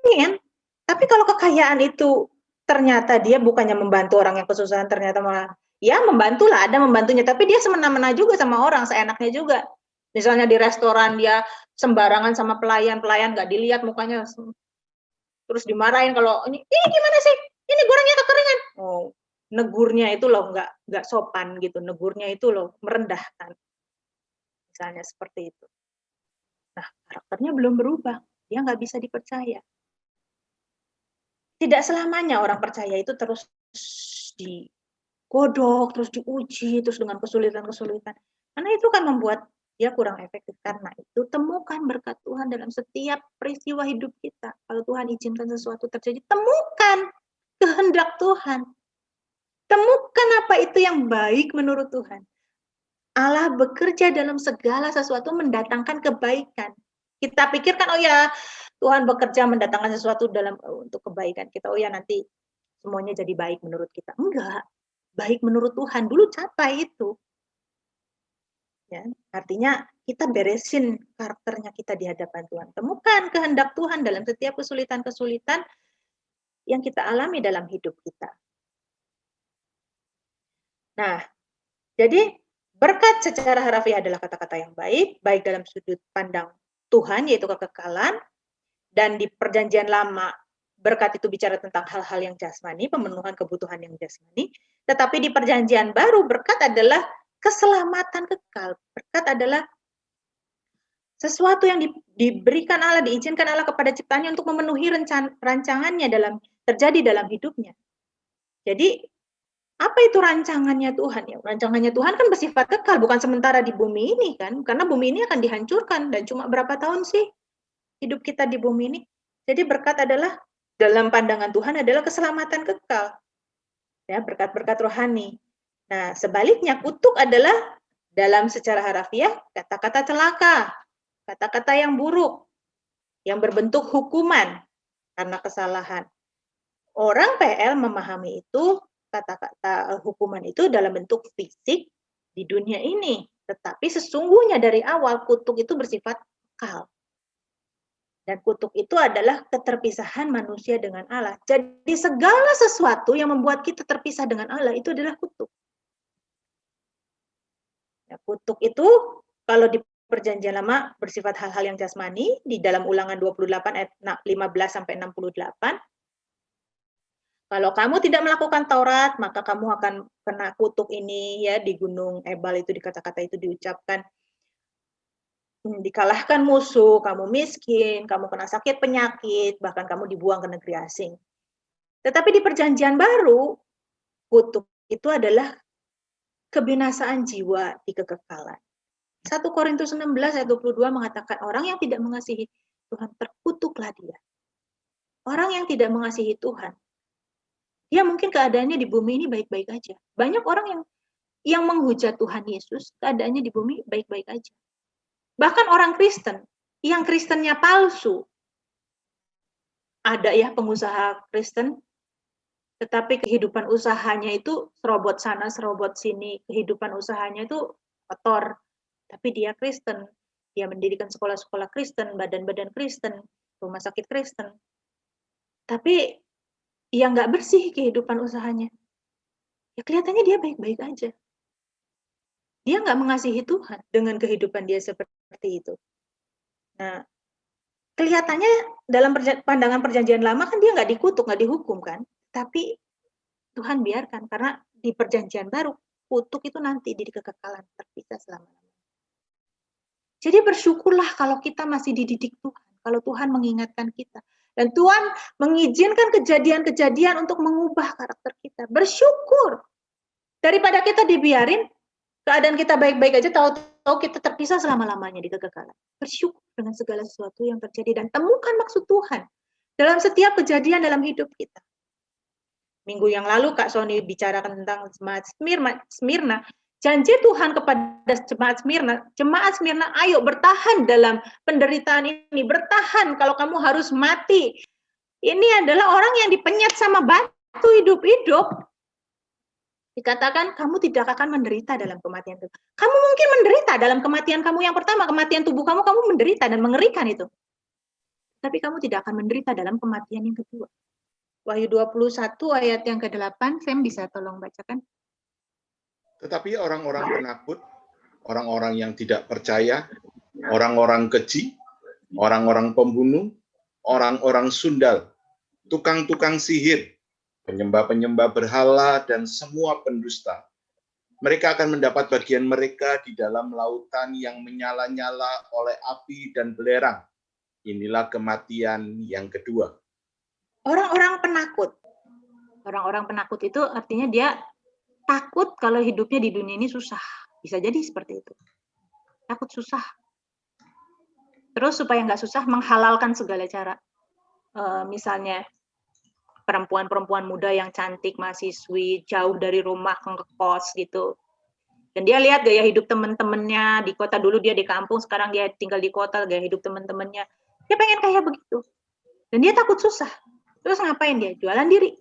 [SPEAKER 2] Pengen. Tapi kalau kekayaan itu ternyata dia bukannya membantu orang yang kesusahan, ternyata malah ya membantulah, ada membantunya, tapi dia semena-mena juga sama orang, seenaknya juga. Misalnya di restoran dia sembarangan sama pelayan nggak dilihat mukanya, terus dimarahin kalau ini gimana sih? Ini gorengnya kekeringan. Oh, negurnya itu loh nggak sopan gitu, negurnya itu loh merendahkan. Misalnya seperti itu. Nah, karakternya belum berubah, dia nggak bisa dipercaya. Tidak selamanya orang percaya itu terus digodok, terus diuji, terus dengan kesulitan-kesulitan. Karena itu kan membuat dia kurang efektif. Karena itu temukan berkat Tuhan dalam setiap peristiwa hidup kita. Kalau Tuhan izinkan sesuatu terjadi, temukan kehendak Tuhan. Temukan apa itu yang baik menurut Tuhan. Allah bekerja dalam segala sesuatu mendatangkan kebaikan. Kita pikirkan, oh ya, Tuhan bekerja mendatangkan sesuatu untuk kebaikan kita. Oh ya, nanti semuanya jadi baik menurut kita. Enggak. Baik menurut Tuhan. Dulu capai itu. Ya, artinya kita beresin karakternya kita di hadapan Tuhan. Temukan kehendak Tuhan dalam setiap kesulitan-kesulitan yang kita alami dalam hidup kita. Nah, jadi berkat secara harafiah adalah kata-kata yang baik dalam sudut pandang Tuhan, yaitu kekekalan, dan di perjanjian lama, berkat itu bicara tentang hal-hal yang jasmani, pemenuhan kebutuhan yang jasmani, tetapi di perjanjian baru, berkat adalah keselamatan kekal. Berkat adalah sesuatu yang diberikan Allah, diizinkan Allah kepada ciptaannya untuk memenuhi rancangannya terjadi dalam hidupnya. Jadi, apa itu rancangannya Tuhan? Ya, rancangannya Tuhan kan bersifat kekal, bukan sementara di bumi ini kan, karena bumi ini akan dihancurkan, dan cuma berapa tahun sih hidup kita di bumi ini. Jadi berkat adalah, dalam pandangan Tuhan adalah keselamatan kekal. Ya, berkat-berkat rohani. Nah, sebaliknya kutuk adalah dalam secara harafiah kata-kata celaka, kata-kata yang buruk, yang berbentuk hukuman karena kesalahan. Orang PL memahami itu, kata-kata hukuman itu dalam bentuk fisik di dunia ini. Tetapi sesungguhnya dari awal kutuk itu bersifat kekal. Dan kutuk itu adalah keterpisahan manusia dengan Allah. Jadi segala sesuatu yang membuat kita terpisah dengan Allah itu adalah kutuk. Ya, kutuk itu kalau di perjanjian lama bersifat hal-hal yang jasmani, di dalam Ulangan 28 ayat 15 sampai 68. Kalau kamu tidak melakukan Taurat, maka kamu akan kena kutuk ini, ya, di Gunung Ebal itu, di kata-kata itu diucapkan, dikalahkan musuh, kamu miskin, kamu kena sakit penyakit, bahkan kamu dibuang ke negeri asing. Tetapi di perjanjian baru, kutuk itu adalah kebinasaan jiwa di kekekalan. 1 Korintus 16 ayat 22 mengatakan, orang yang tidak mengasihi Tuhan, terkutuklah dia. Orang yang tidak mengasihi Tuhan, dia mungkin keadaannya di bumi ini baik-baik aja. Banyak orang yang menghujat Tuhan Yesus, keadaannya di bumi baik-baik aja. Bahkan orang Kristen, yang Kristennya palsu. Ada ya pengusaha Kristen, tetapi kehidupan usahanya itu serobot sana, serobot sini. Kehidupan usahanya itu kotor. Tapi dia Kristen. Dia mendirikan sekolah-sekolah Kristen, badan-badan Kristen, rumah sakit Kristen. Tapi ya nggak bersih kehidupan usahanya. Ya kelihatannya dia baik-baik aja. Dia nggak mengasihi Tuhan dengan kehidupan dia seperti itu. Nah, kelihatannya dalam pandangan perjanjian lama kan dia nggak dikutuk, nggak dihukum kan. Tapi Tuhan biarkan, karena di perjanjian baru, kutuk itu nanti di kekekalan, terpisah selama-lamanya. Jadi bersyukurlah kalau kita masih dididik Tuhan, kalau Tuhan mengingatkan kita. Dan Tuhan mengizinkan kejadian-kejadian untuk mengubah karakter kita. Bersyukur. Daripada kita dibiarin, keadaan kita baik-baik aja, tahu-tahu kita terpisah selama-lamanya di kekekalan. Bersyukur dengan segala sesuatu yang terjadi. Dan temukan maksud Tuhan dalam setiap kejadian dalam hidup kita. Minggu yang lalu Kak Sony bicarakan tentang jemaat Smyrna. Janji Tuhan kepada jemaat Smyrna, ayo bertahan dalam penderitaan ini, bertahan kalau kamu harus mati. Ini adalah orang yang dipenyet sama batu hidup-hidup. Dikatakan kamu tidak akan menderita dalam kematian itu. Kamu mungkin menderita dalam kematian kamu yang pertama, kematian tubuh kamu menderita dan mengerikan itu. Tapi kamu tidak akan menderita dalam kematian yang kedua. Wahyu 21 ayat yang ke-8, Sam bisa tolong bacakan?
[SPEAKER 3] Tetapi orang-orang penakut, orang-orang yang tidak percaya, orang-orang keji, orang-orang pembunuh, orang-orang sundal, tukang-tukang sihir, penyembah-penyembah berhala, dan semua pendusta. Mereka akan mendapat bagian mereka di dalam lautan yang menyala-nyala oleh api dan belerang. Inilah kematian yang kedua.
[SPEAKER 2] Orang-orang penakut. Orang-orang penakut itu artinya dia takut kalau hidupnya di dunia ini susah. Bisa jadi seperti itu. Takut susah. Terus supaya nggak susah, menghalalkan segala cara. Misalnya, perempuan-perempuan muda yang cantik, mahasiswi, jauh dari rumah ke kos gitu. Dan dia lihat gaya hidup teman-temannya di kota, dulu dia di kampung, sekarang dia tinggal di kota, gaya hidup teman-temannya. Dia pengen kayak begitu. Dan dia takut susah. Terus ngapain dia? Jualan diri.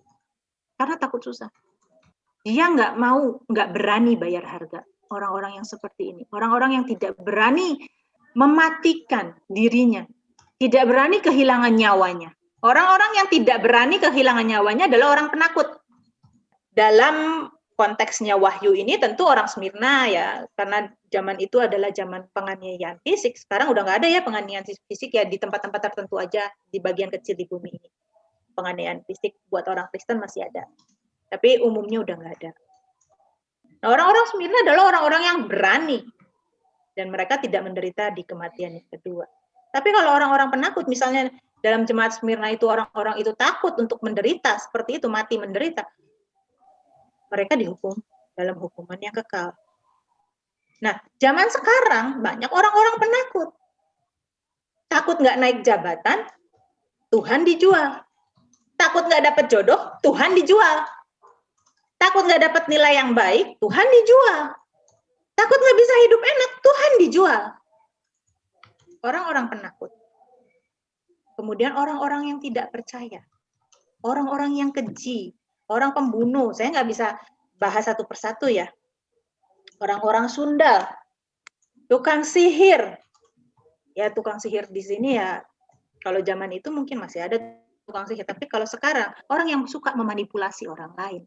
[SPEAKER 2] Karena takut susah. Dia nggak berani bayar harga. Orang-orang yang seperti ini. Orang-orang yang tidak berani mematikan dirinya. Tidak berani kehilangan nyawanya. Orang-orang yang tidak berani kehilangan nyawanya adalah orang penakut. Dalam konteksnya Wahyu ini tentu orang Smyrna ya, karena zaman itu adalah zaman penganiayaan fisik. Sekarang udah nggak ada ya penganiayaan fisik ya, di tempat-tempat tertentu aja, di bagian kecil di bumi ini. Penganiayaan fisik buat orang Kristen masih ada. Tapi umumnya udah nggak ada. Nah, orang-orang Smyrna adalah orang-orang yang berani. Dan mereka tidak menderita di kematian yang kedua. Tapi kalau orang-orang penakut, misalnya dalam jemaat Smyrna itu orang-orang itu takut untuk menderita, seperti itu, mati menderita, mereka dihukum dalam hukuman yang kekal. Nah, zaman sekarang banyak orang-orang penakut. Takut nggak naik jabatan, Tuhan dijual. Takut nggak dapat jodoh, Tuhan dijual. Takut nggak dapat nilai yang baik, Tuhan dijual. Takut nggak bisa hidup enak, Tuhan dijual. Orang-orang penakut. Kemudian orang-orang yang tidak percaya. Orang-orang yang keji. Orang pembunuh. Saya nggak bisa bahas satu persatu ya. Orang-orang sundal. Tukang sihir. Ya tukang sihir di sini ya. Kalau zaman itu mungkin masih ada tukang sihir. Tapi kalau sekarang, orang yang suka memanipulasi orang lain.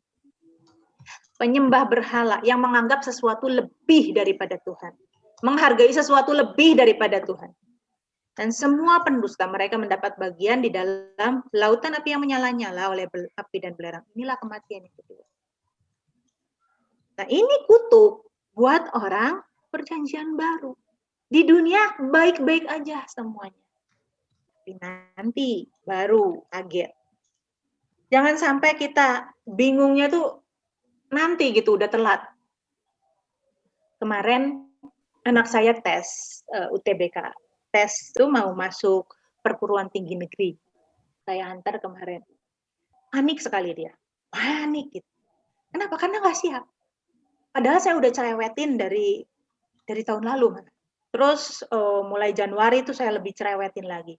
[SPEAKER 2] Penyembah berhala yang menganggap sesuatu lebih daripada Tuhan. Menghargai sesuatu lebih daripada Tuhan. Dan semua pendusta mereka mendapat bagian di dalam lautan api yang menyala-nyala oleh api dan belerang. Inilah kematian yang kedua. Nah ini kutuk buat orang perjanjian baru. Di dunia baik-baik aja semuanya. Tapi nanti baru kaget. Jangan sampai kita bingungnya tuh nanti gitu, udah telat. Kemarin anak saya tes UTBK. Tes itu mau masuk perguruan tinggi negeri. Saya antar kemarin. Panik sekali dia. Panik gitu. Kenapa? Karena nggak siap. Padahal saya udah cerewetin dari tahun lalu. Terus mulai Januari itu saya lebih cerewetin lagi.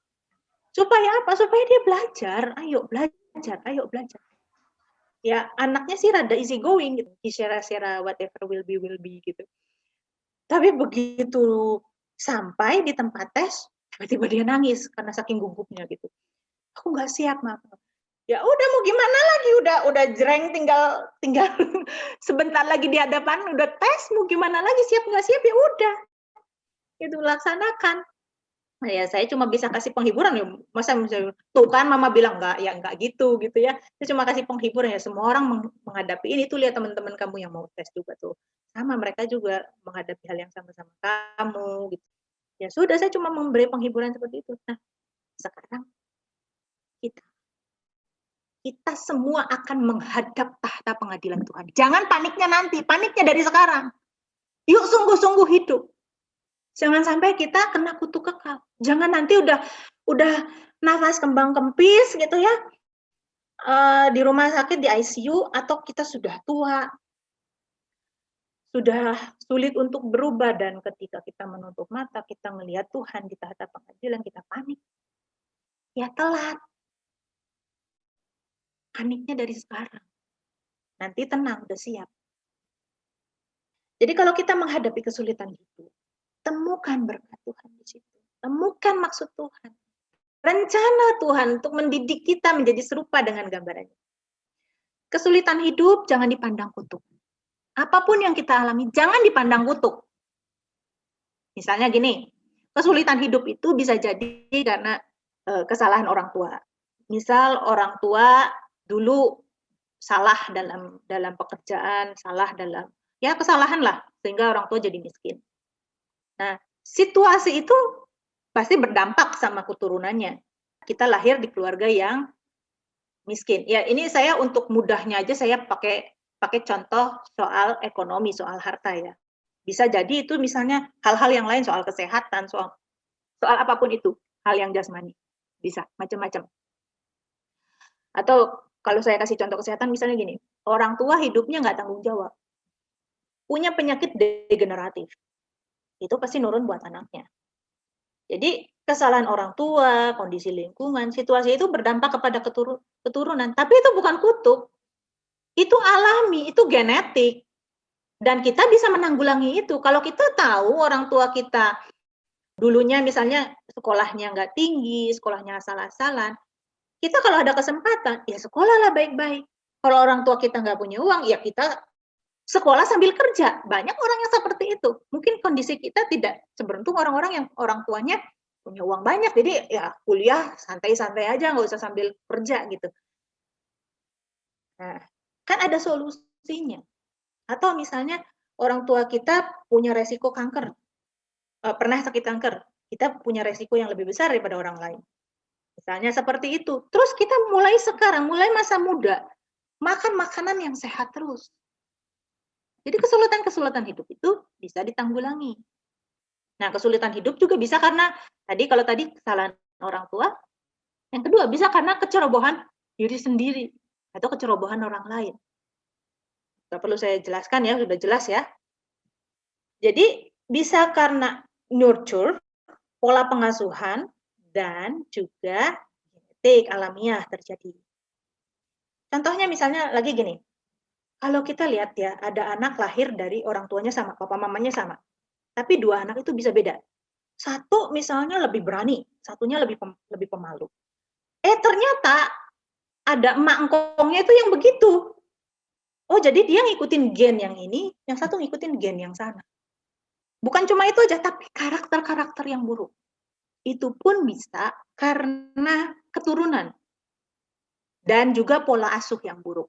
[SPEAKER 2] Supaya apa? Supaya dia belajar. Ayo belajar, ayo belajar. Ya anaknya sih rada easy going gitu. Share whatever will be gitu. Tapi begitu sampai di tempat tes, tiba-tiba dia nangis karena saking gugupnya gitu. Aku nggak siap, Mak. Ya udah mau gimana lagi, udah jreng, tinggal sebentar lagi di hadapan, udah tes, mau gimana lagi, siap nggak siap ya udah. Itu laksanakan. Nah, ya saya cuma bisa kasih penghiburan ya. Masa misalnya, tuh kan mama bilang enggak gitu ya. Saya cuma kasih penghiburan ya. Semua orang menghadapi ini tuh, lihat teman-teman kamu yang mau tes juga tuh. Sama mereka juga menghadapi hal yang sama-sama kamu gitu. Ya sudah, saya cuma memberi penghiburan seperti itu. Nah, sekarang kita semua akan menghadap tahta pengadilan Tuhan. Jangan paniknya nanti, paniknya dari sekarang. Yuk sungguh-sungguh hidup. Jangan sampai kita kena kutuk kekal. Jangan nanti udah nafas kembang kempis gitu ya, di rumah sakit, di ICU, atau kita sudah tua, sudah sulit untuk berubah, dan ketika kita menutup mata, kita melihat Tuhan di tahta pengadilan, kita panik. Ya telat. Paniknya dari sekarang. Nanti tenang, udah siap. Jadi kalau kita menghadapi kesulitan itu, temukan berkat Tuhan di situ. Temukan maksud Tuhan. rencana Tuhan untuk mendidik kita menjadi serupa dengan gambarannya. Kesulitan hidup jangan dipandang kutuk. Apapun yang kita alami, jangan dipandang kutuk. Misalnya gini, kesulitan hidup itu bisa jadi karena kesalahan orang tua. Misal orang tua dulu salah dalam pekerjaan, salah dalam ya kesalahan lah, sehingga orang tua jadi miskin. Nah, situasi itu pasti berdampak sama keturunannya. Kita lahir di keluarga yang miskin. Ya, ini saya untuk mudahnya aja saya pakai contoh soal ekonomi, soal harta ya. Bisa jadi itu misalnya hal-hal yang lain soal kesehatan, soal apapun itu, hal yang jasmani. Bisa macam-macam. Atau kalau saya kasih contoh kesehatan misalnya gini, orang tua hidupnya nggak tanggung jawab. Punya penyakit degeneratif. Itu pasti nurun buat anaknya. Jadi kesalahan orang tua, kondisi lingkungan, situasi itu berdampak kepada keturunan. Tapi itu bukan kutuk. Itu alami, itu genetik. Dan kita bisa menanggulangi itu. Kalau kita tahu orang tua kita dulunya misalnya sekolahnya nggak tinggi, sekolahnya asal-asalan, kita kalau ada kesempatan, ya sekolahlah baik-baik. Kalau orang tua kita nggak punya uang, ya kita sekolah sambil kerja. Banyak orang yang seperti itu. Mungkin kondisi kita tidak seberuntung orang-orang yang orang tuanya punya uang banyak. Jadi ya kuliah santai-santai aja, nggak usah sambil kerja gitu. Nah, kan ada solusinya. Atau misalnya orang tua kita punya resiko kanker. Pernah sakit kanker. Kita punya resiko yang lebih besar daripada orang lain. Misalnya seperti itu. Terus kita mulai sekarang, mulai masa muda, makan makanan yang sehat terus. Jadi kesulitan-kesulitan hidup itu bisa ditanggulangi. Nah, kesulitan hidup juga bisa karena kalau tadi kesalahan orang tua, yang kedua bisa karena kecerobohan diri sendiri atau kecerobohan orang lain. Nggak perlu saya jelaskan ya, sudah jelas ya. Jadi bisa karena nurture, pola pengasuhan, dan juga genetik alamiah terjadi. Contohnya misalnya lagi gini, kalau kita lihat ya, ada anak lahir dari orang tuanya sama, papa mamanya sama. Tapi dua anak itu bisa beda. Satu misalnya lebih berani, satunya lebih pemalu. Ternyata ada emak engkongnya itu yang begitu. Oh, jadi dia ngikutin gen yang ini, yang satu ngikutin gen yang sana. Bukan cuma itu aja, tapi karakter-karakter yang buruk. Itu pun bisa karena keturunan. Dan juga pola asuh yang buruk.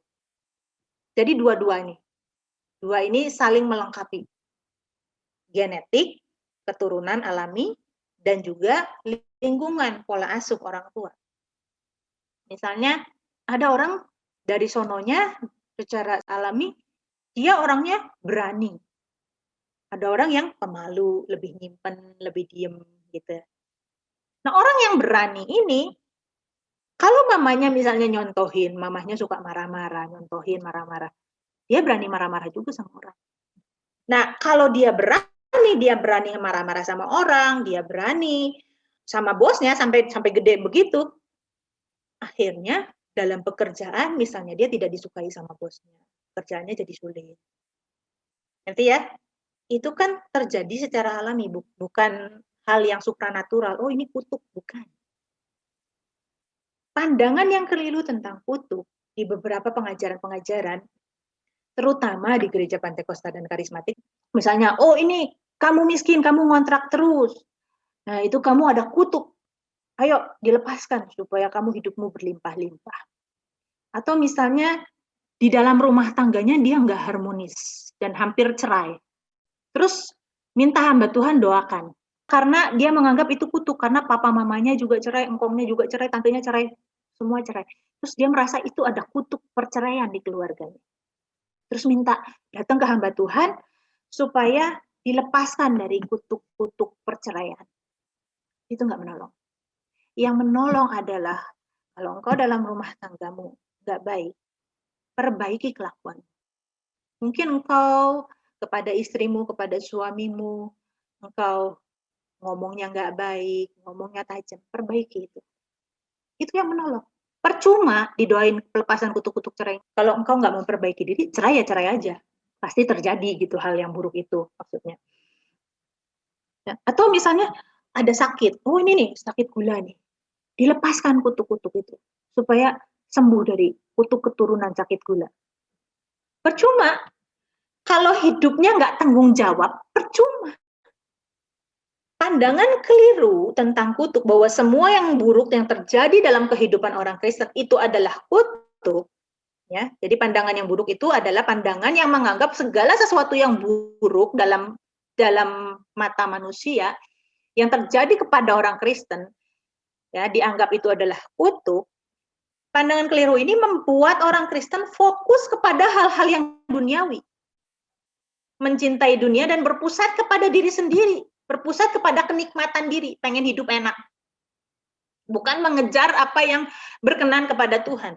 [SPEAKER 2] Jadi dua-dua ini saling melengkapi. Genetik, keturunan alami, dan juga lingkungan, pola asuh orang tua. Misalnya, ada orang dari sononya secara alami, dia orangnya berani. Ada orang yang pemalu, lebih nyimpen, lebih diem gitu. Nah, orang yang berani ini, kalau mamanya misalnya nyontohin, mamahnya suka marah-marah, nyontohin marah-marah, dia berani marah-marah juga sama orang. Nah, kalau dia berani marah-marah sama orang, dia berani sama bosnya sampai gede begitu, akhirnya dalam pekerjaan misalnya dia tidak disukai sama bosnya, kerjaannya jadi sulit. Nanti ya, itu kan terjadi secara alami, bukan hal yang supranatural. Oh, ini kutuk, bukan. Pandangan yang keliru tentang kutuk di beberapa pengajaran-pengajaran, terutama di gereja Pantekosta dan karismatik, misalnya, oh ini kamu miskin, kamu ngontrak terus. Nah, itu kamu ada kutuk. Ayo dilepaskan supaya kamu hidupmu berlimpah-limpah. Atau misalnya di dalam rumah tangganya dia nggak harmonis dan hampir cerai. Terus minta hamba Tuhan doakan. Karena dia menganggap itu kutuk, karena papa mamanya juga cerai, engkongnya juga cerai, tantenya cerai, semua cerai. Terus dia merasa itu ada kutuk perceraian di keluarganya. Terus minta datang ke hamba Tuhan supaya dilepaskan dari kutuk-kutuk perceraian. Itu nggak menolong. Yang menolong adalah kalau engkau dalam rumah tanggamu nggak baik, perbaiki kelakuan. Mungkin engkau kepada istrimu, kepada suamimu, engkau ngomongnya nggak baik, ngomongnya tajam, perbaiki itu. Itu yang menolong. Percuma didoain pelepasan kutuk-kutuk cerai. Kalau engkau nggak memperbaiki diri, cerai ya cerai aja. Pasti terjadi gitu hal yang buruk itu maksudnya. Ya. Atau misalnya ada sakit, oh ini nih sakit gula nih. Dilepaskan kutuk-kutuk itu supaya sembuh dari kutuk keturunan sakit gula. Percuma. Kalau hidupnya nggak tanggung jawab, percuma. Pandangan keliru tentang kutuk, bahwa semua yang buruk yang terjadi dalam kehidupan orang Kristen itu adalah kutuk. Ya, jadi pandangan yang buruk itu adalah pandangan yang menganggap segala sesuatu yang buruk dalam mata manusia yang terjadi kepada orang Kristen, ya, dianggap itu adalah kutuk. Pandangan keliru ini membuat orang Kristen fokus kepada hal-hal yang duniawi, mencintai dunia dan berpusat kepada diri sendiri, berpusat kepada kenikmatan diri, pengen hidup enak. Bukan mengejar apa yang berkenan kepada Tuhan.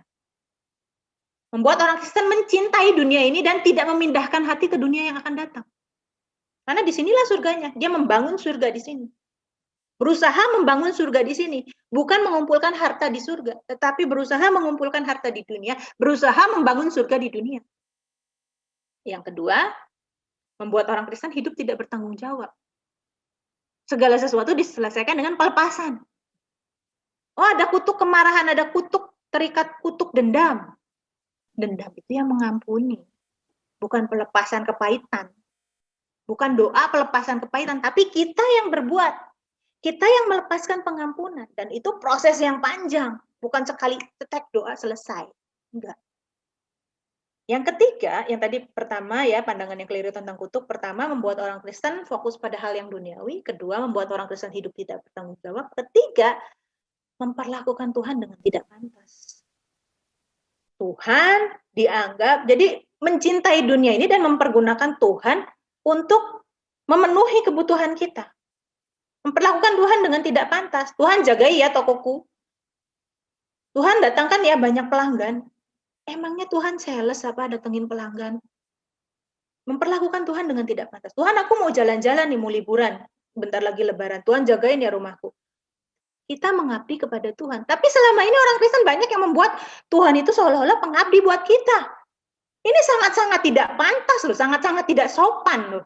[SPEAKER 2] Membuat orang Kristen mencintai dunia ini dan tidak memindahkan hati ke dunia yang akan datang. Karena disinilah surganya, dia membangun surga di sini. Berusaha membangun surga di sini, bukan mengumpulkan harta di surga, tetapi berusaha mengumpulkan harta di dunia, berusaha membangun surga di dunia. Yang kedua, membuat orang Kristen hidup tidak bertanggung jawab. Segala sesuatu diselesaikan dengan pelepasan. Oh, ada kutuk kemarahan, ada kutuk terikat kutuk dendam. Dendam itu yang mengampuni, bukan pelepasan kepahitan. Bukan doa pelepasan kepahitan, tapi kita yang berbuat. Kita yang melepaskan pengampunan. Dan itu proses yang panjang. Bukan sekali tetek doa selesai. Enggak. Yang ketiga, yang tadi pertama ya, pandangan yang keliru tentang kutuk. Pertama, membuat orang Kristen fokus pada hal yang duniawi. Kedua, membuat orang Kristen hidup tidak bertanggung jawab. Ketiga, memperlakukan Tuhan dengan tidak pantas. Tuhan dianggap, jadi mencintai dunia ini dan mempergunakan Tuhan untuk memenuhi kebutuhan kita. Memperlakukan Tuhan dengan tidak pantas. Tuhan jagai ya tokoku. Tuhan datangkan ya banyak pelanggan. Emangnya Tuhan sales apa datengin pelanggan? Memperlakukan Tuhan dengan tidak pantas. Tuhan, aku mau jalan-jalan nih, mau liburan. Bentar lagi lebaran. Tuhan jagain ya rumahku. Kita mengabdi kepada Tuhan. Tapi selama ini orang Kristen banyak yang membuat Tuhan itu seolah-olah pengabdi buat kita. Ini sangat-sangat tidak pantas loh. Sangat-sangat tidak sopan loh.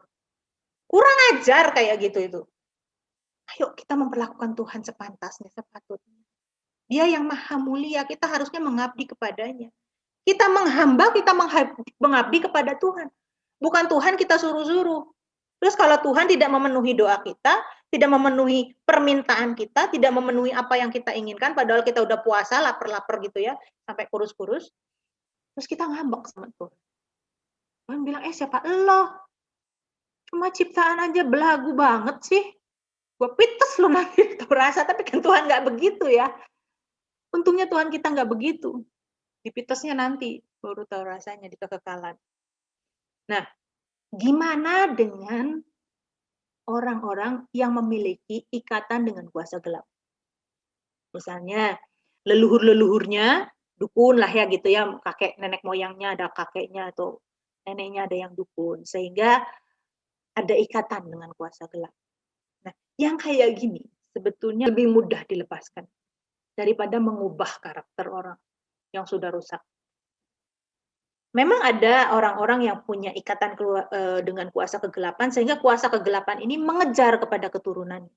[SPEAKER 2] Kurang ajar kayak gitu itu. Ayo kita memperlakukan Tuhan sepantasnya, sepatutnya. Dia yang maha mulia, kita harusnya mengabdi kepadanya. Kita menghamba, kita mengabdi kepada Tuhan. Bukan Tuhan kita suruh-suruh. Terus kalau Tuhan tidak memenuhi doa kita, tidak memenuhi permintaan kita, tidak memenuhi apa yang kita inginkan, padahal kita udah puasa, lapar-lapar gitu ya, sampai kurus-kurus, terus kita ngambek sama Tuhan. Tuhan bilang, siapa elo? Cuma ciptaan aja belagu banget sih. Gue pites lo nanti tahu rasa, tapi kan Tuhan nggak begitu ya. Untungnya Tuhan kita nggak begitu. Dipitesnya nanti baru tahu rasanya di kekekalan. Nah, gimana dengan orang-orang yang memiliki ikatan dengan kuasa gelap? Misalnya leluhur-leluhurnya dukun lah ya gitu ya, kakek nenek moyangnya ada kakeknya atau neneknya ada yang dukun, sehingga ada ikatan dengan kuasa gelap. Nah, yang kayak gini sebetulnya lebih mudah dilepaskan daripada mengubah karakter orang yang sudah rusak. Memang ada orang-orang yang punya ikatan dengan kuasa kegelapan, sehingga kuasa kegelapan ini mengejar kepada keturunannya.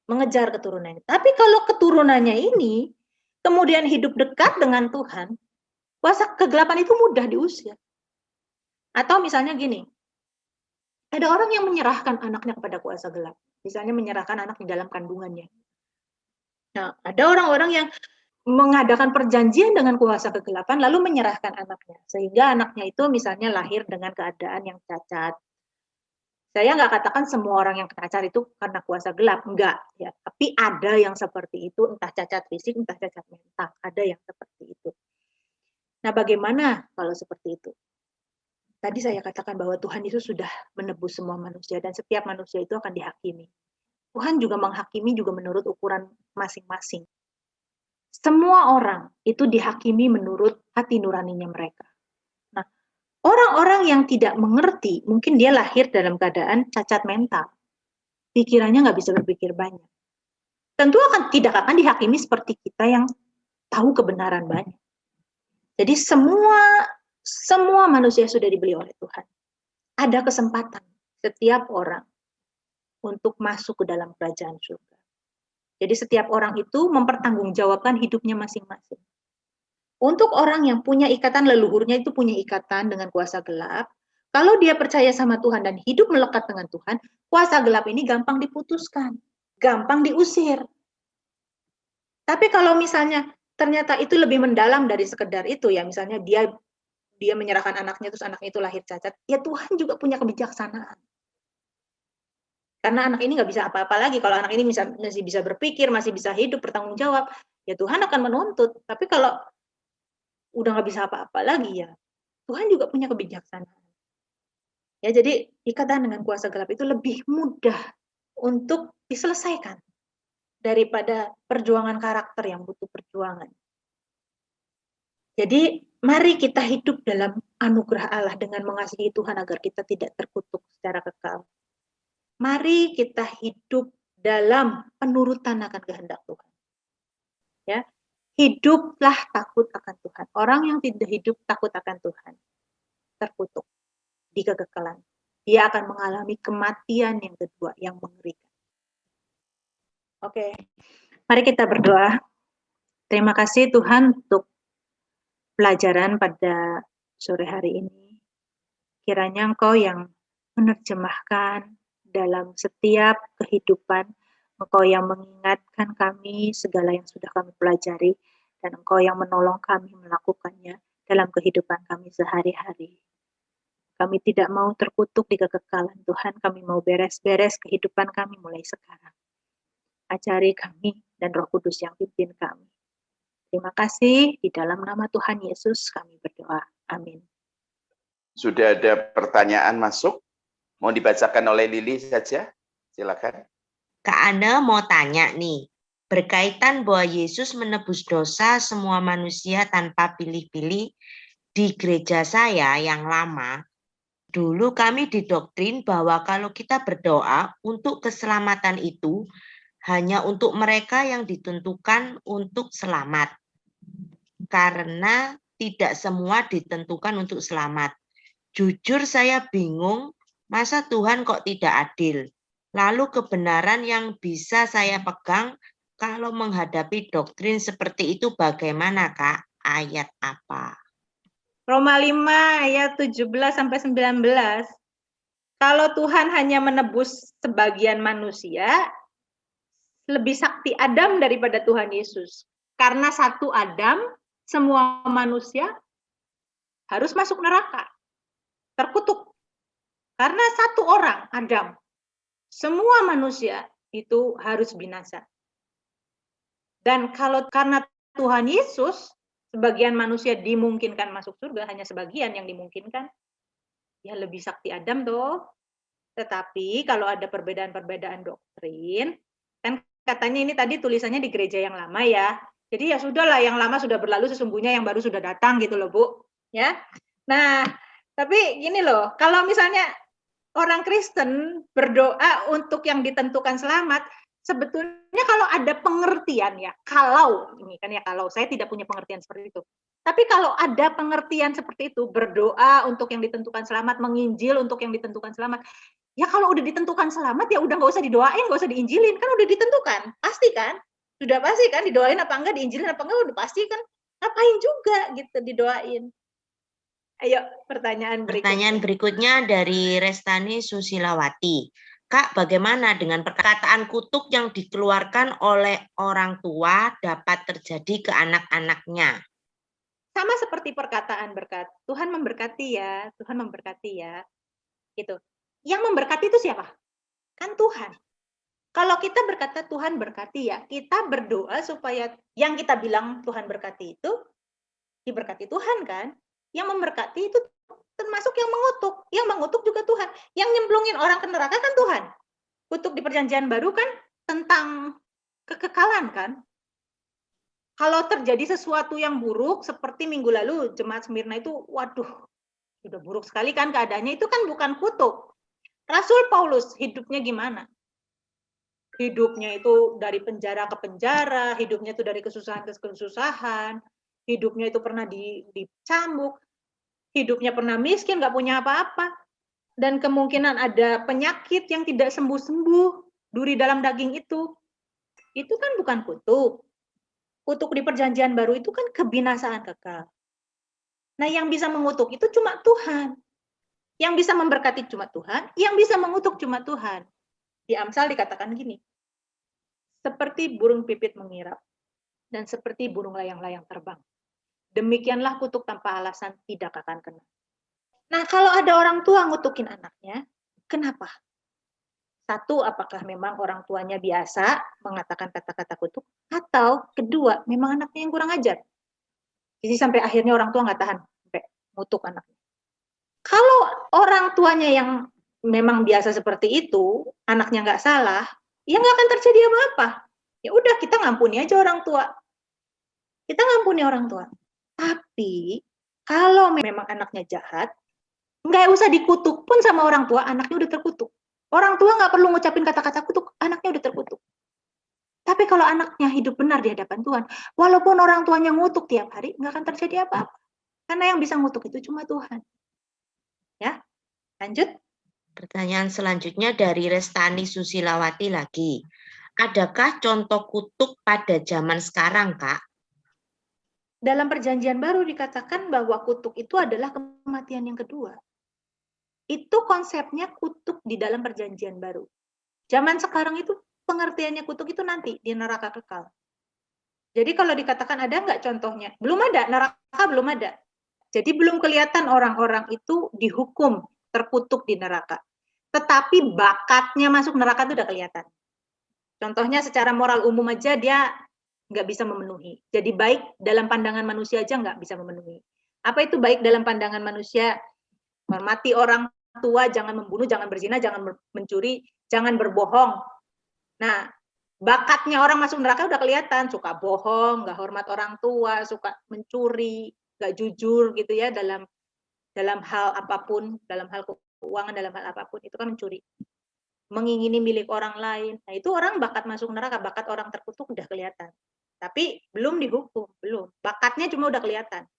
[SPEAKER 2] Mengejar keturunannya. Tapi kalau keturunannya ini kemudian hidup dekat dengan Tuhan, kuasa kegelapan itu mudah diusir. Atau misalnya gini, ada orang yang menyerahkan anaknya kepada kuasa gelap. Misalnya menyerahkan anak di dalam kandungannya. Nah, ada orang-orang yang mengadakan perjanjian dengan kuasa kegelapan lalu menyerahkan anaknya, sehingga anaknya itu misalnya lahir dengan keadaan yang cacat. Saya nggak katakan semua orang yang cacat itu karena kuasa gelap, enggak ya, tapi ada yang seperti itu, entah cacat fisik, entah cacat mental, ada yang seperti itu. Nah, bagaimana kalau seperti itu? Tadi saya katakan bahwa Tuhan itu sudah menebus semua manusia dan setiap manusia itu akan dihakimi. Tuhan juga menghakimi juga menurut ukuran masing-masing. Semua orang itu dihakimi menurut hati nuraninya mereka. Nah, orang-orang yang tidak mengerti, mungkin dia lahir dalam keadaan cacat mental. Pikirannya nggak bisa berpikir banyak. Tentu tidak akan dihakimi seperti kita yang tahu kebenaran banyak. Jadi semua manusia sudah dibeli oleh Tuhan. Ada kesempatan setiap orang untuk masuk ke dalam kerajaan surga. Jadi setiap orang itu mempertanggungjawabkan hidupnya masing-masing. Untuk orang yang punya ikatan leluhurnya itu punya ikatan dengan kuasa gelap, kalau dia percaya sama Tuhan dan hidup melekat dengan Tuhan, kuasa gelap ini gampang diputuskan, gampang diusir. Tapi kalau misalnya ternyata itu lebih mendalam dari sekedar itu ya, misalnya dia menyerahkan anaknya terus anaknya itu lahir cacat, ya Tuhan juga punya kebijaksanaan. Karena anak ini nggak bisa apa-apa lagi. Kalau anak ini masih bisa berpikir, masih bisa hidup, bertanggung jawab, ya Tuhan akan menuntut. Tapi kalau udah nggak bisa apa-apa lagi ya, Tuhan juga punya kebijaksanaan. Ya, jadi ikatan dengan kuasa gelap itu lebih mudah untuk diselesaikan daripada perjuangan karakter yang butuh perjuangan. Jadi mari kita hidup dalam anugerah Allah dengan mengasihi Tuhan agar kita tidak terkutuk secara kekal. Mari kita hidup dalam penurutan akan kehendak Tuhan. Ya, hiduplah takut akan Tuhan. Orang yang tidak hidup takut akan Tuhan terkutuk di kekekalan. Dia akan mengalami kematian yang kedua yang mengerikan. Oke, mari kita berdoa. Terima kasih Tuhan untuk pelajaran pada sore hari ini. Kiranya Engkau yang menerjemahkan dalam setiap kehidupan, Engkau yang mengingatkan kami segala yang sudah kami pelajari, dan Engkau yang menolong kami melakukannya dalam kehidupan kami sehari-hari. Kami tidak mau terkutuk di kekekalan Tuhan, kami mau beres-beres kehidupan kami mulai sekarang. Ajari kami dan Roh Kudus yang pimpin kami. Terima kasih, di dalam nama Tuhan Yesus kami berdoa. Amin.
[SPEAKER 4] Sudah ada pertanyaan masuk? Mau dibacakan oleh Lili saja? Silakan.
[SPEAKER 5] Kak Ana mau tanya nih, berkaitan bahwa Yesus menebus dosa semua manusia tanpa pilih-pilih, di gereja saya yang lama, dulu kami didoktrin bahwa kalau kita berdoa untuk keselamatan itu hanya untuk mereka yang ditentukan untuk selamat. Karena tidak semua ditentukan untuk selamat. Jujur saya bingung, masa Tuhan kok tidak adil? Lalu kebenaran yang bisa saya pegang kalau menghadapi doktrin seperti itu bagaimana, Kak? Ayat apa?
[SPEAKER 2] Roma 5 ayat 17-19. Kalau Tuhan hanya menebus sebagian manusia, lebih sakti Adam daripada Tuhan Yesus. Karena satu Adam, semua manusia harus masuk neraka. Terkutuk. Karena satu orang, Adam, semua manusia itu harus binasa. Dan kalau karena Tuhan Yesus, sebagian manusia dimungkinkan masuk surga, hanya sebagian yang dimungkinkan, ya lebih sakti Adam toh. Tetapi kalau ada perbedaan-perbedaan doktrin, kan katanya ini tadi tulisannya di gereja yang lama ya. Jadi ya sudahlah, yang lama sudah berlalu, sesungguhnya yang baru sudah datang gitu loh Bu. Ya. Nah, tapi gini loh, kalau misalnya orang Kristen berdoa untuk yang ditentukan selamat, sebetulnya kalau ada pengertian ya, kalau ini kan ya, kalau saya tidak punya pengertian seperti itu. Tapi kalau ada pengertian seperti itu, berdoa untuk yang ditentukan selamat, menginjil untuk yang ditentukan selamat, ya kalau udah ditentukan selamat ya udah nggak usah didoain, nggak usah diinjilin, kan udah ditentukan, pasti kan? Sudah pasti kan, didoain apa enggak, diinjilin apa enggak, udah pasti kan? Ngapain juga gitu didoain? Ayo pertanyaan
[SPEAKER 5] berikutnya dari Restani Susilawati. Kak, bagaimana dengan perkataan kutuk yang dikeluarkan oleh orang tua dapat terjadi ke anak-anaknya?
[SPEAKER 2] Sama seperti perkataan berkat. Tuhan memberkati ya, Tuhan memberkati ya. Gitu. Yang memberkati itu siapa? Kan Tuhan. Kalau kita berkata Tuhan berkati ya, kita berdoa supaya yang kita bilang Tuhan berkati itu diberkati Tuhan kan? Yang memberkati itu termasuk yang mengutuk. Yang mengutuk juga Tuhan. Yang nyemplungin orang ke neraka kan Tuhan. Kutuk di Perjanjian Baru kan tentang kekekalan kan? Kalau terjadi sesuatu yang buruk, seperti minggu lalu Jemaat Smyrna itu, waduh, sudah buruk sekali kan keadaannya, itu kan bukan kutuk. Rasul Paulus hidupnya gimana? Hidupnya itu dari penjara ke penjara, hidupnya itu dari kesusahan ke kesusahan, hidupnya itu pernah dicambuk, hidupnya pernah miskin, nggak punya apa-apa, dan kemungkinan ada penyakit yang tidak sembuh-sembuh, duri dalam daging itu itu kan bukan kutuk. Kutuk di perjanjian baru itu kan kebinasaan kekal. Nah, yang bisa mengutuk itu cuma Tuhan. Yang bisa memberkati cuma Tuhan, yang bisa mengutuk cuma Tuhan. Di Amsal dikatakan gini, seperti burung pipit mengirap, dan seperti burung layang-layang terbang. Demikianlah kutuk tanpa alasan tidak akan kena. Nah, kalau ada orang tua ngutukin anaknya, kenapa? Satu, apakah memang orang tuanya biasa mengatakan kata-kata kutuk, atau kedua, memang anaknya yang kurang ajar. Jadi sampai akhirnya orang tua nggak tahan sampai ngutuk anaknya. Kalau orang tuanya yang memang biasa seperti itu, anaknya nggak salah, ya nggak akan terjadi apa-apa. Ya udah, kita ngampuni aja orang tua. Kita ngampuni orang tua. Tapi kalau memang anaknya jahat, nggak usah dikutuk pun sama orang tua, anaknya udah terkutuk. Orang tua nggak perlu ngucapin kata-kata kutuk, anaknya udah terkutuk. Tapi kalau anaknya hidup benar di hadapan Tuhan, walaupun orang tuanya ngutuk tiap hari, nggak akan terjadi apa-apa. Karena yang bisa ngutuk itu cuma Tuhan. Ya, lanjut.
[SPEAKER 5] Pertanyaan selanjutnya dari Restani Susilawati lagi. Adakah contoh kutuk pada zaman sekarang, Kak?
[SPEAKER 2] Dalam perjanjian baru dikatakan bahwa kutuk itu adalah kematian yang kedua. Itu konsepnya kutuk di dalam perjanjian baru. Zaman sekarang itu pengertiannya kutuk itu nanti di neraka kekal. Jadi kalau dikatakan ada nggak contohnya? Belum ada, neraka belum ada. Jadi belum kelihatan orang-orang itu dihukum, terkutuk di neraka. Tetapi bakatnya masuk neraka itu udah kelihatan. Contohnya secara moral umum aja dia nggak bisa memenuhi. Jadi baik dalam pandangan manusia aja nggak bisa memenuhi. Apa itu baik dalam pandangan manusia? Hormati orang tua, jangan membunuh, jangan berzina, jangan mencuri, jangan berbohong. Nah, bakatnya orang masuk neraka udah kelihatan, suka bohong, nggak hormat orang tua, suka mencuri, nggak jujur gitu ya dalam hal apapun, dalam hal keuangan, dalam hal apapun itu kan mencuri. Mengingini milik orang lain. Nah, itu orang bakat masuk neraka, bakat orang terkutuk udah kelihatan. Tapi belum dihukum, belum. Bakatnya cuma udah kelihatan.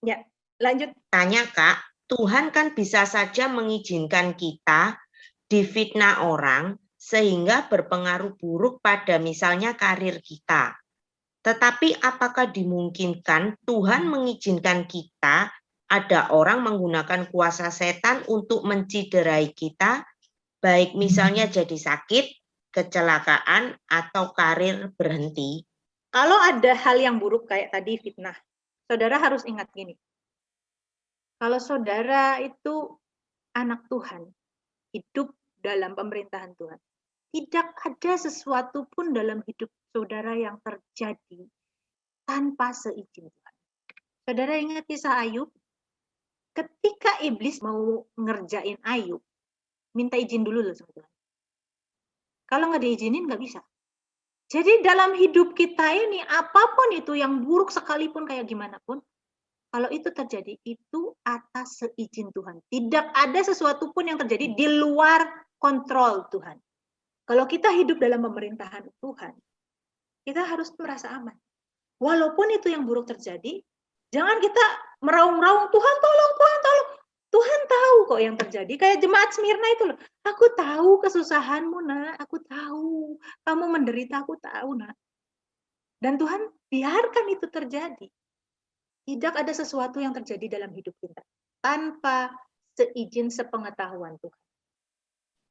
[SPEAKER 2] Ya, lanjut.
[SPEAKER 5] Tanya, Kak, Tuhan kan bisa saja mengizinkan kita difitnah orang sehingga berpengaruh buruk pada misalnya karir kita. Tetapi apakah dimungkinkan Tuhan mengizinkan kita ada orang menggunakan kuasa setan untuk menciderai kita, baik misalnya jadi sakit, kecelakaan, atau karir berhenti?
[SPEAKER 2] Kalau ada hal yang buruk kayak tadi fitnah, saudara harus ingat gini. Kalau saudara itu anak Tuhan, hidup dalam pemerintahan Tuhan, tidak ada sesuatu pun dalam hidup saudara yang terjadi tanpa seizin Tuhan. Saudara ingat kisah Ayub? Ketika iblis mau ngerjain Ayub, minta izin dulu loh sama Tuhan. Kalau nggak diizinin nggak bisa. Jadi dalam hidup kita ini, apapun itu yang buruk sekalipun kayak gimana pun, kalau itu terjadi, itu atas seizin Tuhan. Tidak ada sesuatu pun yang terjadi di luar kontrol Tuhan. Kalau kita hidup dalam pemerintahan Tuhan, kita harus merasa aman. Walaupun itu yang buruk terjadi, jangan kita meraung-raung, Tuhan tolong, Tuhan tolong. Tuhan tahu kok yang terjadi. Kayak jemaat Smyrna itu loh. Aku tahu kesusahanmu, nak. Aku tahu. Kamu menderita, aku tahu, nak. Dan Tuhan biarkan itu terjadi. Tidak ada sesuatu yang terjadi dalam hidup kita tanpa seizin sepengetahuan Tuhan.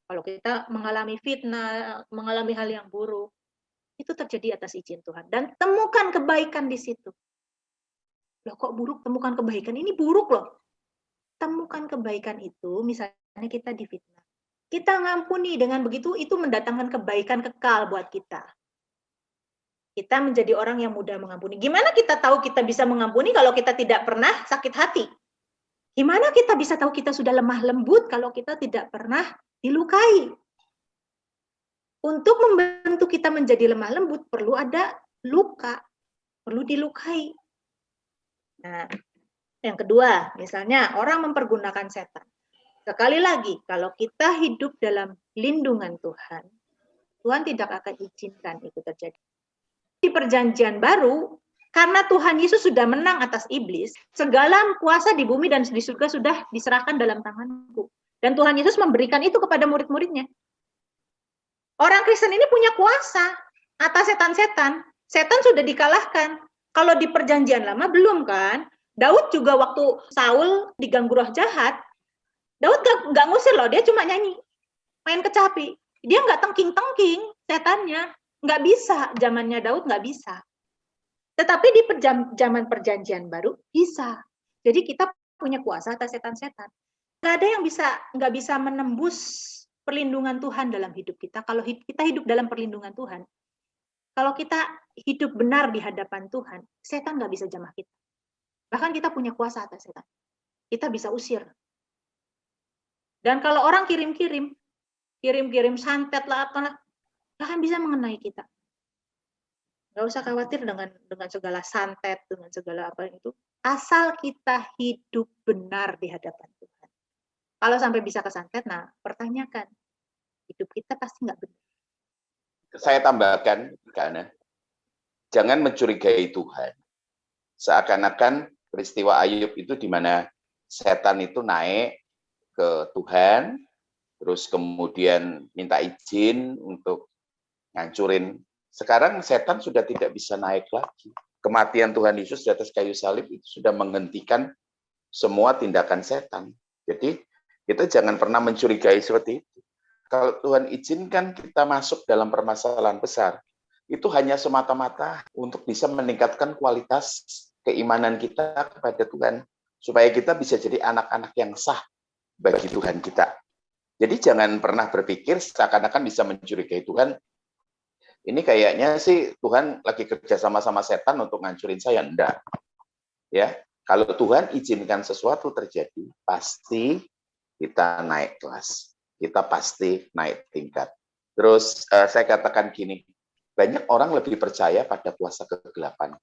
[SPEAKER 2] Kalau kita mengalami fitnah, mengalami hal yang buruk, itu terjadi atas izin Tuhan. Dan temukan kebaikan di situ. Loh kok buruk, temukan kebaikan? Ini buruk loh. Temukan kebaikan itu, misalnya kita difitnah. Kita ngampuni, dengan begitu itu mendatangkan kebaikan kekal buat kita. Kita menjadi orang yang mudah mengampuni. Gimana kita tahu kita bisa mengampuni kalau kita tidak pernah sakit hati? Gimana kita bisa tahu kita sudah lemah lembut kalau kita tidak pernah dilukai? Untuk membantu kita menjadi lemah lembut, perlu ada luka, perlu dilukai. Nah, yang kedua, misalnya orang mempergunakan setan. Sekali lagi, kalau kita hidup dalam lindungan Tuhan, Tuhan tidak akan izinkan itu terjadi. Di perjanjian baru, karena Tuhan Yesus sudah menang atas iblis, segala kuasa di bumi dan di surga sudah diserahkan dalam tanganku. Dan Tuhan Yesus memberikan itu kepada murid-muridnya. Orang Kristen ini punya kuasa. atas setan-setan. Setan sudah dikalahkan. Kalau di perjanjian lama belum kan? Daud juga waktu Saul diganggu roh jahat, Daud nggak ngusir loh, dia cuma nyanyi, main kecapi. Dia nggak tengking-tengking setannya, nggak bisa. Zamannya Daud nggak bisa. Tetapi di zaman perjanjian baru bisa. Jadi kita punya kuasa atas setan-setan. Nggak ada yang nggak bisa menembus perlindungan Tuhan dalam hidup kita. Kalau kita hidup dalam perlindungan Tuhan, kalau kita hidup benar di hadapan Tuhan, setan nggak bisa jamah kita. Bahkan kita punya kuasa atas setan. Kita bisa usir. Dan kalau orang kirim-kirim santet lah apalah, nggak akan bisa mengenai kita. Nggak usah khawatir dengan segala santet, dengan segala apa itu. Asal kita hidup benar di hadapan Tuhan. Kalau sampai bisa kesantet, nah pertanyakan, hidup kita pasti nggak benar.
[SPEAKER 4] Saya tambahkan, karena jangan mencurigai Tuhan. Seakan-akan peristiwa Ayub itu di mana setan itu naik ke Tuhan, terus kemudian minta izin untuk ngancurin. Sekarang setan sudah tidak bisa naik lagi. Kematian Tuhan Yesus di atas kayu salib itu sudah menghentikan semua tindakan setan. Jadi kita jangan pernah mencurigai seperti itu. Kalau Tuhan izinkan kita masuk dalam permasalahan besar, itu hanya semata-mata untuk bisa meningkatkan kualitas keimanan kita kepada Tuhan, supaya kita bisa jadi anak-anak yang sah bagi Tuhan kita. Jadi jangan pernah berpikir seakan-akan bisa mencurigai Tuhan. Ini kayaknya sih Tuhan lagi kerja sama-sama setan untuk ngancurin saya. Enggak. Ya, kalau Tuhan izinkan sesuatu terjadi, pasti kita naik kelas. Kita pasti naik tingkat. Terus saya katakan gini, banyak orang lebih percaya pada kuasa kegelapan.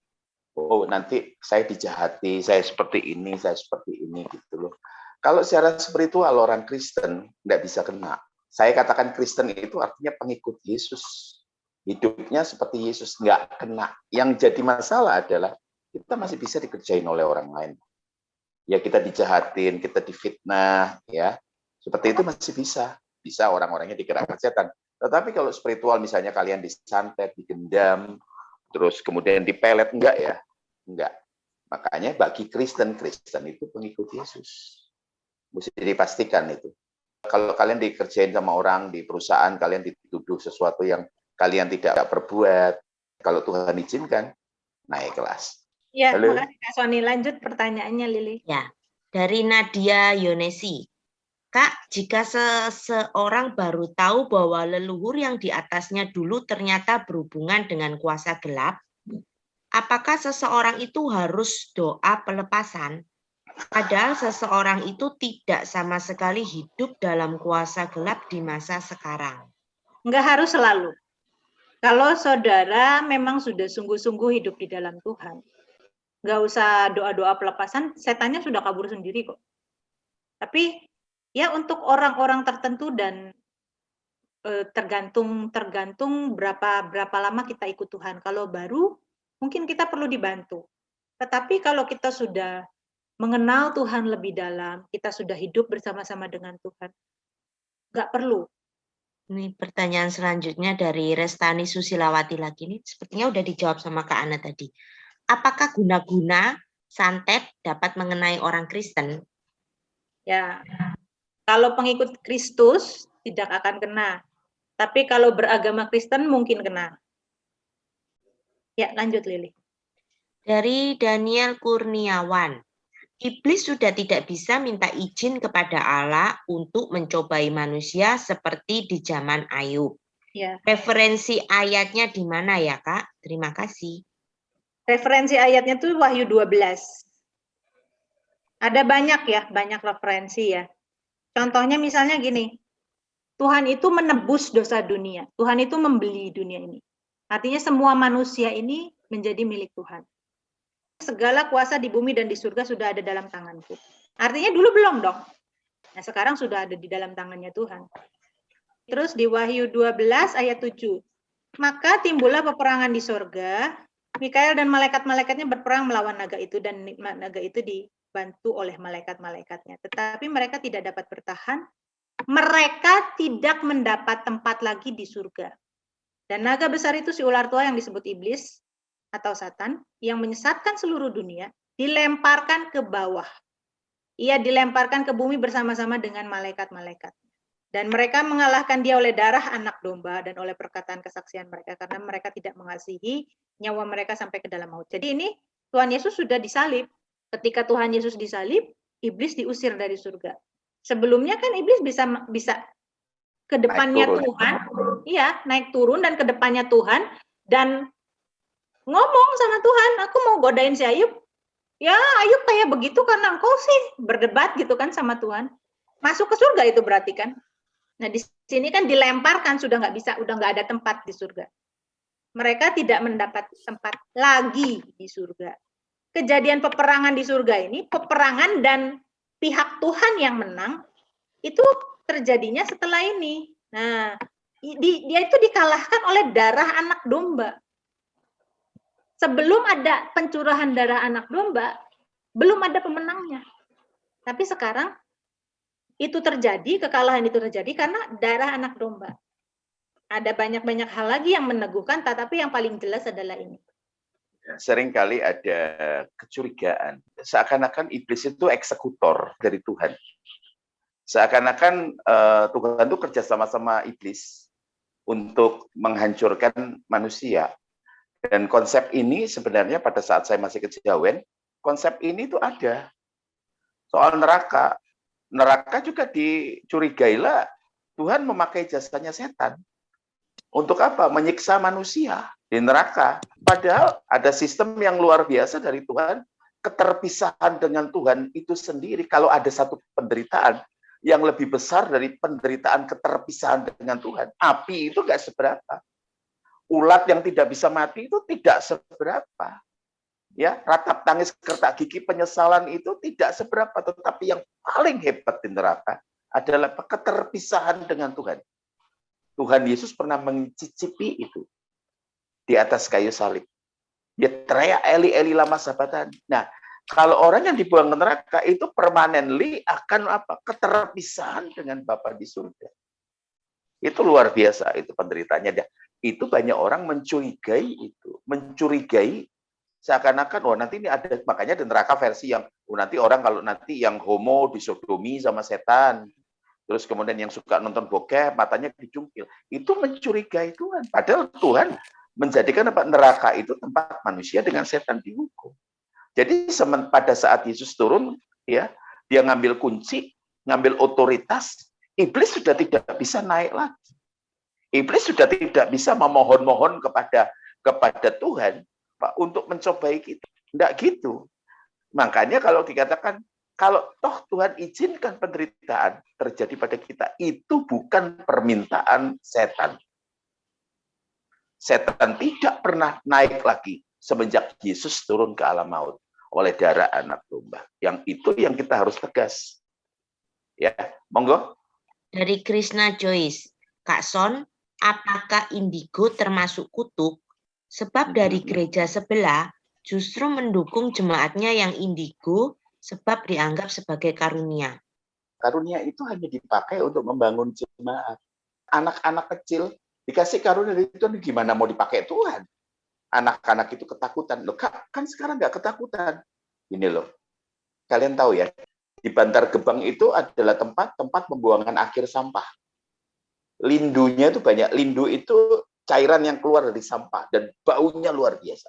[SPEAKER 4] Oh, nanti saya dijahati, saya seperti ini gitu loh. Kalau secara spiritual orang Kristen nggak bisa kena. Saya katakan Kristen itu artinya pengikut Yesus. Hidupnya seperti Yesus, nggak kena. Yang jadi masalah adalah kita masih bisa dikerjain oleh orang lain. Ya kita dijahatin, kita difitnah, ya. Seperti itu masih bisa. Bisa orang-orangnya digerakkan setan. Tetapi kalau spiritual misalnya kalian disantet, digendam, terus kemudian dipelet, enggak ya? Enggak. Makanya bagi Kristen itu pengikut Yesus. Mesti dipastikan itu. Kalau kalian dikerjain sama orang di perusahaan, kalian dituduh sesuatu yang kalian tidak perbuat, kalau Tuhan izinkan, naik kelas.
[SPEAKER 2] Ya, makasih Kak Sony. Lanjut pertanyaannya, Lili.
[SPEAKER 5] Ya, dari Nadia Yonesi. Kak, jika seseorang baru tahu bahwa leluhur yang di atasnya dulu ternyata berhubungan dengan kuasa gelap, apakah seseorang itu harus doa pelepasan? Padahal seseorang itu tidak sama sekali hidup dalam kuasa gelap di masa sekarang.
[SPEAKER 2] Nggak harus selalu. Kalau saudara memang sudah sungguh-sungguh hidup di dalam Tuhan, nggak usah doa-doa pelepasan, setannya sudah kabur sendiri kok. Tapi ya untuk orang-orang tertentu dan tergantung berapa lama kita ikut Tuhan. Kalau baru, mungkin kita perlu dibantu. Tetapi kalau kita sudah mengenal Tuhan lebih dalam, kita sudah hidup bersama-sama dengan Tuhan, nggak perlu.
[SPEAKER 5] Ini pertanyaan selanjutnya dari Restani Susilawati lagi. Ini sepertinya udah dijawab sama Kak Ana tadi. Apakah guna-guna santet dapat mengenai orang Kristen?
[SPEAKER 2] Ya, kalau pengikut Kristus tidak akan kena. Tapi kalau beragama Kristen mungkin kena. Ya, lanjut Lili.
[SPEAKER 5] Dari Daniel Kurniawan. Iblis sudah tidak bisa minta izin kepada Allah untuk mencobai manusia seperti di zaman Ayub.
[SPEAKER 2] Ya.
[SPEAKER 5] Referensi ayatnya di mana ya, Kak? Terima kasih.
[SPEAKER 2] Referensi ayatnya itu Wahyu 12. Ada banyak referensi ya. Contohnya misalnya gini, Tuhan itu menebus dosa dunia. Tuhan itu membeli dunia ini. Artinya semua manusia ini menjadi milik Tuhan. Segala kuasa di bumi dan di surga sudah ada dalam tanganku. Artinya dulu belum dong. Nah, sekarang sudah ada di dalam tangannya Tuhan. Terus di Wahyu 12 ayat 7. Maka timbullah peperangan di surga. Mikael dan malaikat-malaikatnya berperang melawan naga itu, dan naga itu dibantu oleh malaikat-malaikatnya. Tetapi mereka tidak dapat bertahan. Mereka tidak mendapat tempat lagi di surga. Dan naga besar itu si ular tua yang disebut iblis atau Satan, yang menyesatkan seluruh dunia, dilemparkan ke bawah. Ia dilemparkan ke bumi bersama-sama dengan malaikat-malaikat. Dan mereka mengalahkan dia oleh darah anak domba dan oleh perkataan kesaksian mereka, karena mereka tidak mengasihi nyawa mereka sampai ke dalam maut. Jadi ini Tuhan Yesus sudah disalib. Ketika Tuhan Yesus disalib, iblis diusir dari surga. Sebelumnya kan iblis bisa ke depannya Tuhan, iya, naik turun dan ke depannya Tuhan, dan ngomong sama Tuhan, aku mau godain si Ayub. Ya, Ayub kayak begitu karena engkau sih, berdebat gitu kan sama Tuhan. Masuk ke surga itu berarti kan. Nah, di sini kan dilemparkan, sudah nggak bisa, udah nggak ada tempat di surga. Mereka tidak mendapat tempat lagi di surga. Kejadian peperangan di surga ini, peperangan dan pihak Tuhan yang menang, itu terjadinya setelah ini. Nah, dia itu dikalahkan oleh darah anak domba. Sebelum ada pencurahan darah anak domba, belum ada pemenangnya. Tapi sekarang itu terjadi, kekalahan itu terjadi karena darah anak domba. Ada banyak-banyak hal lagi yang meneguhkan, tetapi yang paling jelas adalah ini.
[SPEAKER 4] Seringkali ada kecurigaan. Seakan-akan iblis itu eksekutor dari Tuhan. Seakan-akan Tuhan itu kerja sama-sama iblis untuk menghancurkan manusia. Dan konsep ini sebenarnya pada saat saya masih kejawen, konsep ini tuh ada. Soal neraka. Neraka juga dicurigailah Tuhan memakai jasanya setan. Untuk apa? Menyiksa manusia di neraka. Padahal ada sistem yang luar biasa dari Tuhan. Keterpisahan dengan Tuhan itu sendiri. Kalau ada satu penderitaan yang lebih besar dari penderitaan keterpisahan dengan Tuhan, api itu nggak seberapa. Ulat yang tidak bisa mati itu tidak seberapa. Ya, ratap tangis, kertak gigi, penyesalan itu tidak seberapa, tetapi yang paling hebat di neraka adalah keterpisahan dengan Tuhan. Tuhan Yesus pernah mencicipi itu di atas kayu salib. Dia teriak, Eli, Eli, lama sabachthani. Nah, kalau orang yang dibuang ke neraka itu permanently akan apa? Keterpisahan dengan Bapa di surga. Itu luar biasa, itu penderitaannya. Itu banyak orang mencurigai itu, mencurigai seakan-akan nanti ini ada, makanya di neraka versi yang nanti orang kalau nanti yang homo disodomi sama setan, terus kemudian yang suka nonton bokep matanya dicungkil, itu mencurigai Tuhan. Padahal Tuhan menjadikan apa? Neraka itu tempat manusia dengan setan dihukum. Jadi pada saat Yesus turun, ya, dia ngambil kunci, ngambil otoritas, iblis sudah tidak bisa naik lagi. Iblis sudah tidak bisa memohon-mohon kepada Tuhan Pak untuk mencobai kita. Tidak gitu. Makanya kalau dikatakan, kalau toh Tuhan izinkan penderitaan terjadi pada kita, itu bukan permintaan setan. Setan tidak pernah naik lagi semenjak Yesus turun ke alam maut oleh darah anak domba. Yang itu yang kita harus tegas. Ya, monggo.
[SPEAKER 5] Dari Krishna Joyce, Kak Son, apakah indigo termasuk kutuk? Sebab dari gereja sebelah justru mendukung jemaatnya yang indigo sebab dianggap sebagai karunia.
[SPEAKER 4] Karunia itu hanya dipakai untuk membangun jemaat. Anak-anak kecil dikasih karunia itu gimana mau dipakai Tuhan? Anak-anak itu ketakutan. Loh, kan sekarang nggak ketakutan. Ini loh, kalian tahu ya, di Bantar Gebang itu adalah tempat pembuangan akhir sampah. Lindunya itu banyak. Lindu itu cairan yang keluar dari sampah dan baunya luar biasa.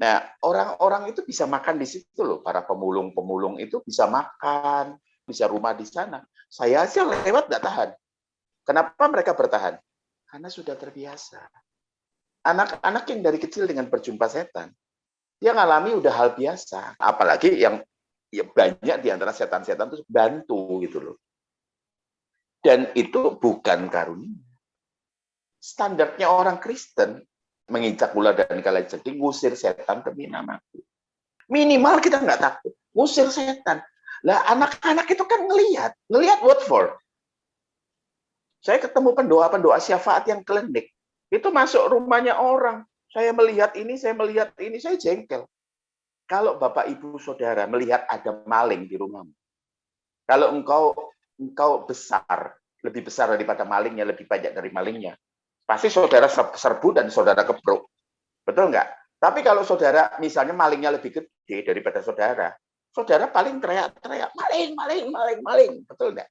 [SPEAKER 4] Nah, orang-orang itu bisa makan di situ loh. Para pemulung-pemulung itu bisa makan, bisa rumah di sana. Saya aja lewat nggak tahan. Kenapa mereka bertahan? Karena sudah terbiasa. Anak-anak yang dari kecil dengan berjumpa setan, dia ngalami udah hal biasa. Apalagi yang ya banyak di antara setan-setan itu bantu gitu loh. Dan itu bukan karunia. Standarnya orang Kristen menginjak gula dan kaleng jadi ngusir setan demi namaku. Minimal kita nggak takut ngusir setan. Lah anak-anak itu kan ngelihat what for? Saya ketemu pendoa syafaat yang klinik. Itu masuk rumahnya orang. Saya melihat ini, saya jengkel. Kalau Bapak Ibu Saudara melihat ada maling di rumahmu, kalau engkau besar, lebih besar daripada malingnya, lebih banyak dari malingnya, Pasti saudara serbu dan saudara kebruk. Betul nggak? Tapi kalau saudara misalnya malingnya lebih gede daripada saudara, saudara paling teriak-teriak, maling, maling, maling, maling. Betul nggak?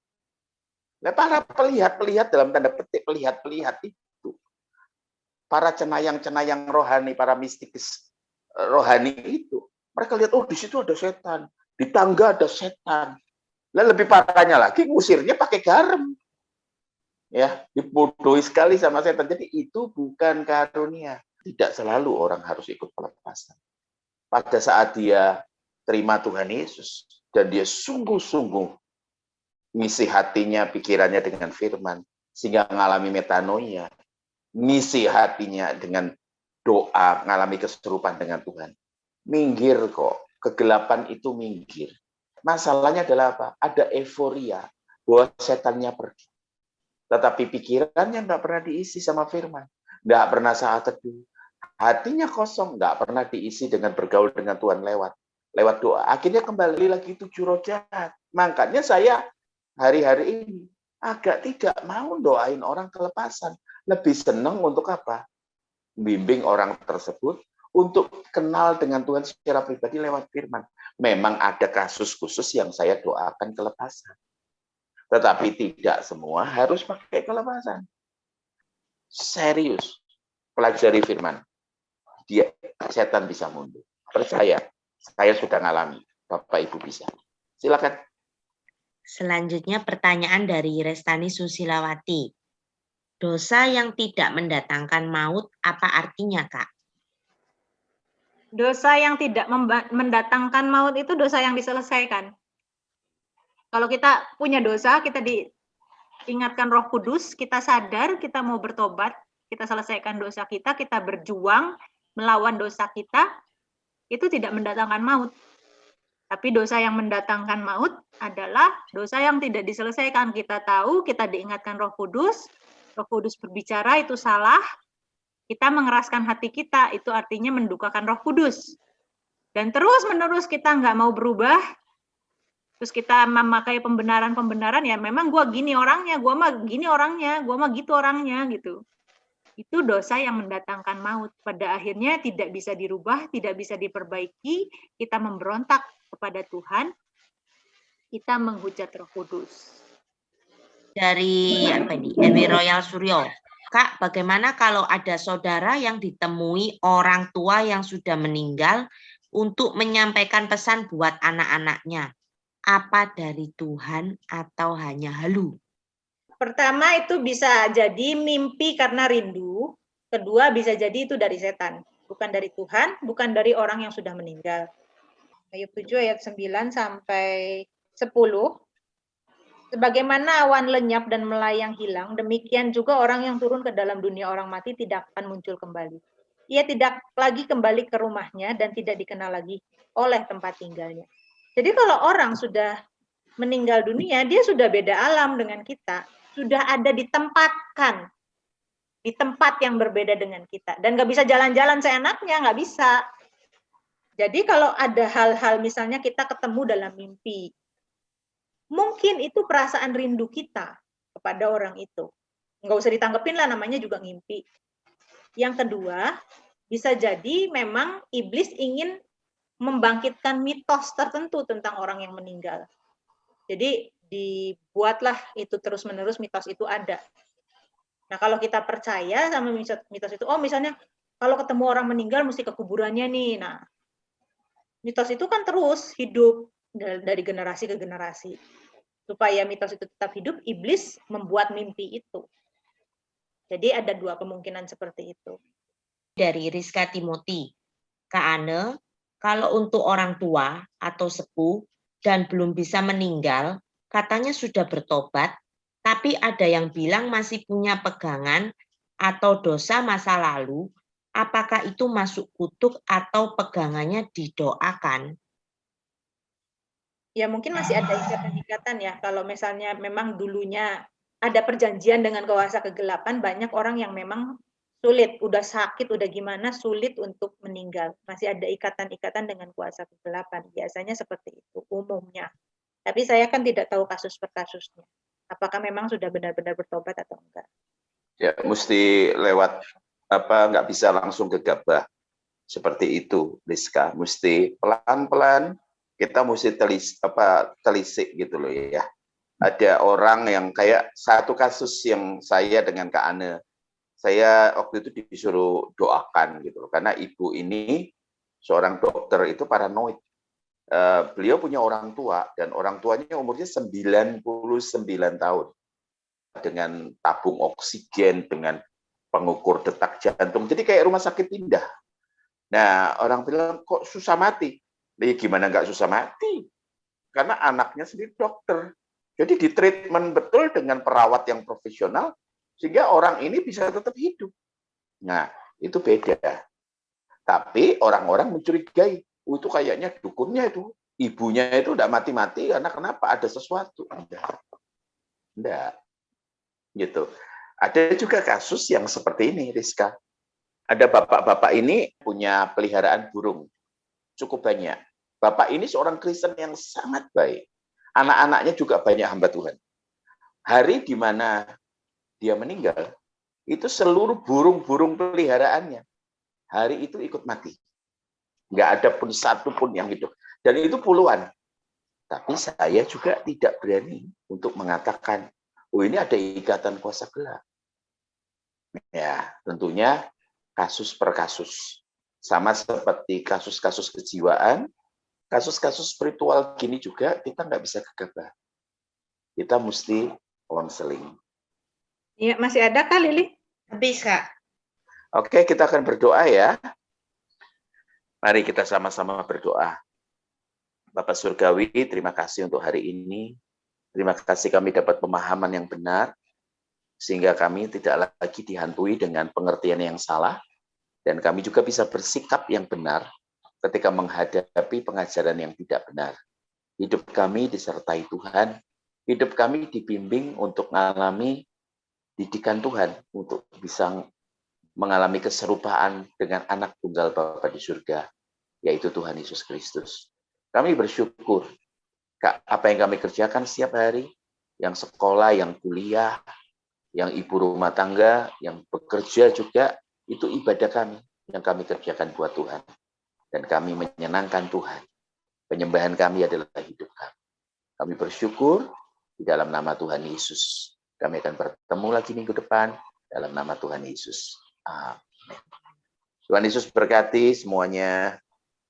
[SPEAKER 4] Nah, para pelihat-pelihat dalam tanda petik, pelihat-pelihat itu, para cenayang-cenayang rohani, para mistis rohani itu, mereka lihat, oh di situ ada setan, di tangga ada setan. Lah lebih parahnya lagi, ngusirnya pakai garam. Ya, dibodohi sekali sama setan. Jadi itu bukan karunia. Tidak selalu orang harus ikut pelepasan. Pada saat dia terima Tuhan Yesus dan dia sungguh-sungguh ngisi hatinya, pikirannya dengan firman, sehingga mengalami metanoia, ngisi hatinya dengan doa, mengalami keserupan dengan Tuhan. Minggir kok, kegelapan itu minggir. Masalahnya adalah apa? Ada euforia bahwa setannya pergi. Tetapi pikirannya nggak pernah diisi sama firman. Nggak pernah saat teduh. Hatinya kosong, nggak pernah diisi dengan bergaul dengan Tuhan lewat doa. Akhirnya kembali lagi tujuh roh jahat. Makanya saya hari-hari ini agak tidak mau doain orang kelepasan. Lebih senang untuk apa? Bimbing orang tersebut untuk kenal dengan Tuhan secara pribadi lewat firman. Memang ada kasus khusus yang saya doakan kelepasan. Tetapi tidak semua harus pakai kelepasan. Serius. Pelajari firman. Setan bisa mundur. Percaya. Saya sudah ngalami. Bapak Ibu bisa. Silakan.
[SPEAKER 5] Selanjutnya pertanyaan dari Restani Susilawati. Dosa yang tidak mendatangkan maut, apa artinya, Kak?
[SPEAKER 2] Dosa yang tidak mendatangkan maut itu dosa yang diselesaikan. Kalau kita punya dosa, kita diingatkan Roh Kudus, kita sadar, kita mau bertobat, kita selesaikan dosa kita berjuang melawan dosa kita, itu tidak mendatangkan maut. Tapi dosa yang mendatangkan maut adalah dosa yang tidak diselesaikan. Kita tahu, kita diingatkan Roh Kudus berbicara itu salah, kita mengeraskan hati kita, itu artinya mendukakan Roh Kudus. Dan terus-menerus kita nggak mau berubah, terus kita memakai pembenaran-pembenaran, ya memang gue gini orangnya, gue mah gini orangnya, gue mah gitu orangnya, gitu. Itu dosa yang mendatangkan maut. Pada akhirnya tidak bisa dirubah, tidak bisa diperbaiki, kita memberontak kepada Tuhan, kita menghujat Roh Kudus.
[SPEAKER 5] Dari Ewi Royal Suryo. Kak, bagaimana kalau ada saudara yang ditemui orang tua yang sudah meninggal untuk menyampaikan pesan buat anak-anaknya? Apa dari Tuhan atau hanya halu?
[SPEAKER 2] Pertama itu bisa jadi mimpi karena rindu. Kedua bisa jadi itu dari setan. Bukan dari Tuhan, bukan dari orang yang sudah meninggal. Ayub 7 ayat 9 sampai 10. Sebagaimana awan lenyap dan melayang hilang, demikian juga orang yang turun ke dalam dunia orang mati tidak akan muncul kembali. Ia tidak lagi kembali ke rumahnya dan tidak dikenal lagi oleh tempat tinggalnya. Jadi kalau orang sudah meninggal dunia, dia sudah beda alam dengan kita. Sudah ada ditempatkan di tempat yang berbeda dengan kita. Dan nggak bisa jalan-jalan seenaknya, nggak bisa. Jadi kalau ada hal-hal misalnya kita ketemu dalam mimpi, mungkin itu perasaan rindu kita kepada orang itu. Nggak usah ditanggepin lah, namanya juga ngimpi. Yang kedua, bisa jadi memang iblis ingin membangkitkan mitos tertentu tentang orang yang meninggal. Jadi dibuatlah itu terus-menerus mitos itu ada. Nah, kalau kita percaya sama mitos itu, oh misalnya kalau ketemu orang meninggal mesti ke kuburannya nih. Nah, mitos itu kan terus hidup dari generasi ke generasi. Supaya mitos itu tetap hidup, iblis membuat mimpi itu. Jadi ada dua kemungkinan seperti itu.
[SPEAKER 5] Dari Rizka Timoti. Kak Ane, kalau untuk orang tua atau sepuh dan belum bisa meninggal, katanya sudah bertobat, tapi ada yang bilang masih punya pegangan atau dosa masa lalu, apakah itu masuk kutuk atau pegangannya didoakan?
[SPEAKER 2] Ya mungkin masih ada ikatan-ikatan ya, kalau misalnya memang dulunya ada perjanjian dengan kuasa kegelapan, banyak orang yang memang sulit, udah sakit, udah gimana, sulit untuk meninggal. Masih ada ikatan-ikatan dengan kuasa kegelapan. Biasanya seperti itu, umumnya. Tapi saya kan tidak tahu kasus per kasusnya. Apakah memang sudah benar-benar bertobat atau enggak.
[SPEAKER 4] Ya, mesti lewat nggak bisa langsung gegabah seperti itu, Rizka. Mesti pelan-pelan, kita mesti telisik gitu loh ya. Ada orang yang kayak satu kasus yang saya dengan Kak Ane, saya waktu itu disuruh doakan gitu loh, karena ibu ini seorang dokter itu paranoid. Beliau punya orang tua dan orang tuanya umurnya 99 tahun dengan tabung oksigen, dengan pengukur detak jantung. Jadi kayak rumah sakit pindah. Nah, orang bilang kok susah mati. Ya, gimana nggak susah mati? Karena anaknya sendiri dokter. Jadi di treatment betul dengan perawat yang profesional, sehingga orang ini bisa tetap hidup. Nah, itu beda. Tapi orang-orang mencurigai, itu kayaknya dukunnya itu. Ibunya itu udah mati-mati karena kenapa? Ada sesuatu. Enggak. Gitu. Ada juga kasus yang seperti ini, Rizka. Ada bapak-bapak ini punya peliharaan burung. Cukup banyak. Bapak ini seorang Kristen yang sangat baik. Anak-anaknya juga banyak hamba Tuhan. Hari di mana dia meninggal, itu seluruh burung-burung peliharaannya, hari itu ikut mati. Nggak ada pun satu pun yang hidup. Dan itu puluhan. Tapi saya juga tidak berani untuk mengatakan, oh ini ada ikatan kuasa gelap. Ya, tentunya kasus per kasus. Sama seperti kasus-kasus kejiwaan, kasus-kasus spiritual gini juga kita nggak bisa gegabah. Kita mesti konseling.
[SPEAKER 2] Iya, masih ada Kak Lili?
[SPEAKER 5] Habis, Kak.
[SPEAKER 4] Oke, kita akan berdoa ya. Mari kita sama-sama berdoa. Bapak Surgawi, terima kasih untuk hari ini. Terima kasih kami dapat pemahaman yang benar, sehingga kami tidak lagi dihantui dengan pengertian yang salah, dan kami juga bisa bersikap yang benar ketika menghadapi pengajaran yang tidak benar. Hidup kami disertai Tuhan, hidup kami dibimbing untuk mengalami didikan Tuhan, untuk bisa mengalami keserupaan dengan anak tunggal Bapa di surga, yaitu Tuhan Yesus Kristus. Kami bersyukur, Kak, apa yang kami kerjakan setiap hari, yang sekolah, yang kuliah, yang ibu rumah tangga, yang bekerja juga, itu ibadah kami, yang kami kerjakan buat Tuhan. Dan kami menyenangkan Tuhan. Penyembahan kami adalah hidup kami. Kami bersyukur di dalam nama Tuhan Yesus. Kami akan bertemu lagi minggu depan dalam nama Tuhan Yesus. Amin. Tuhan Yesus berkati semuanya.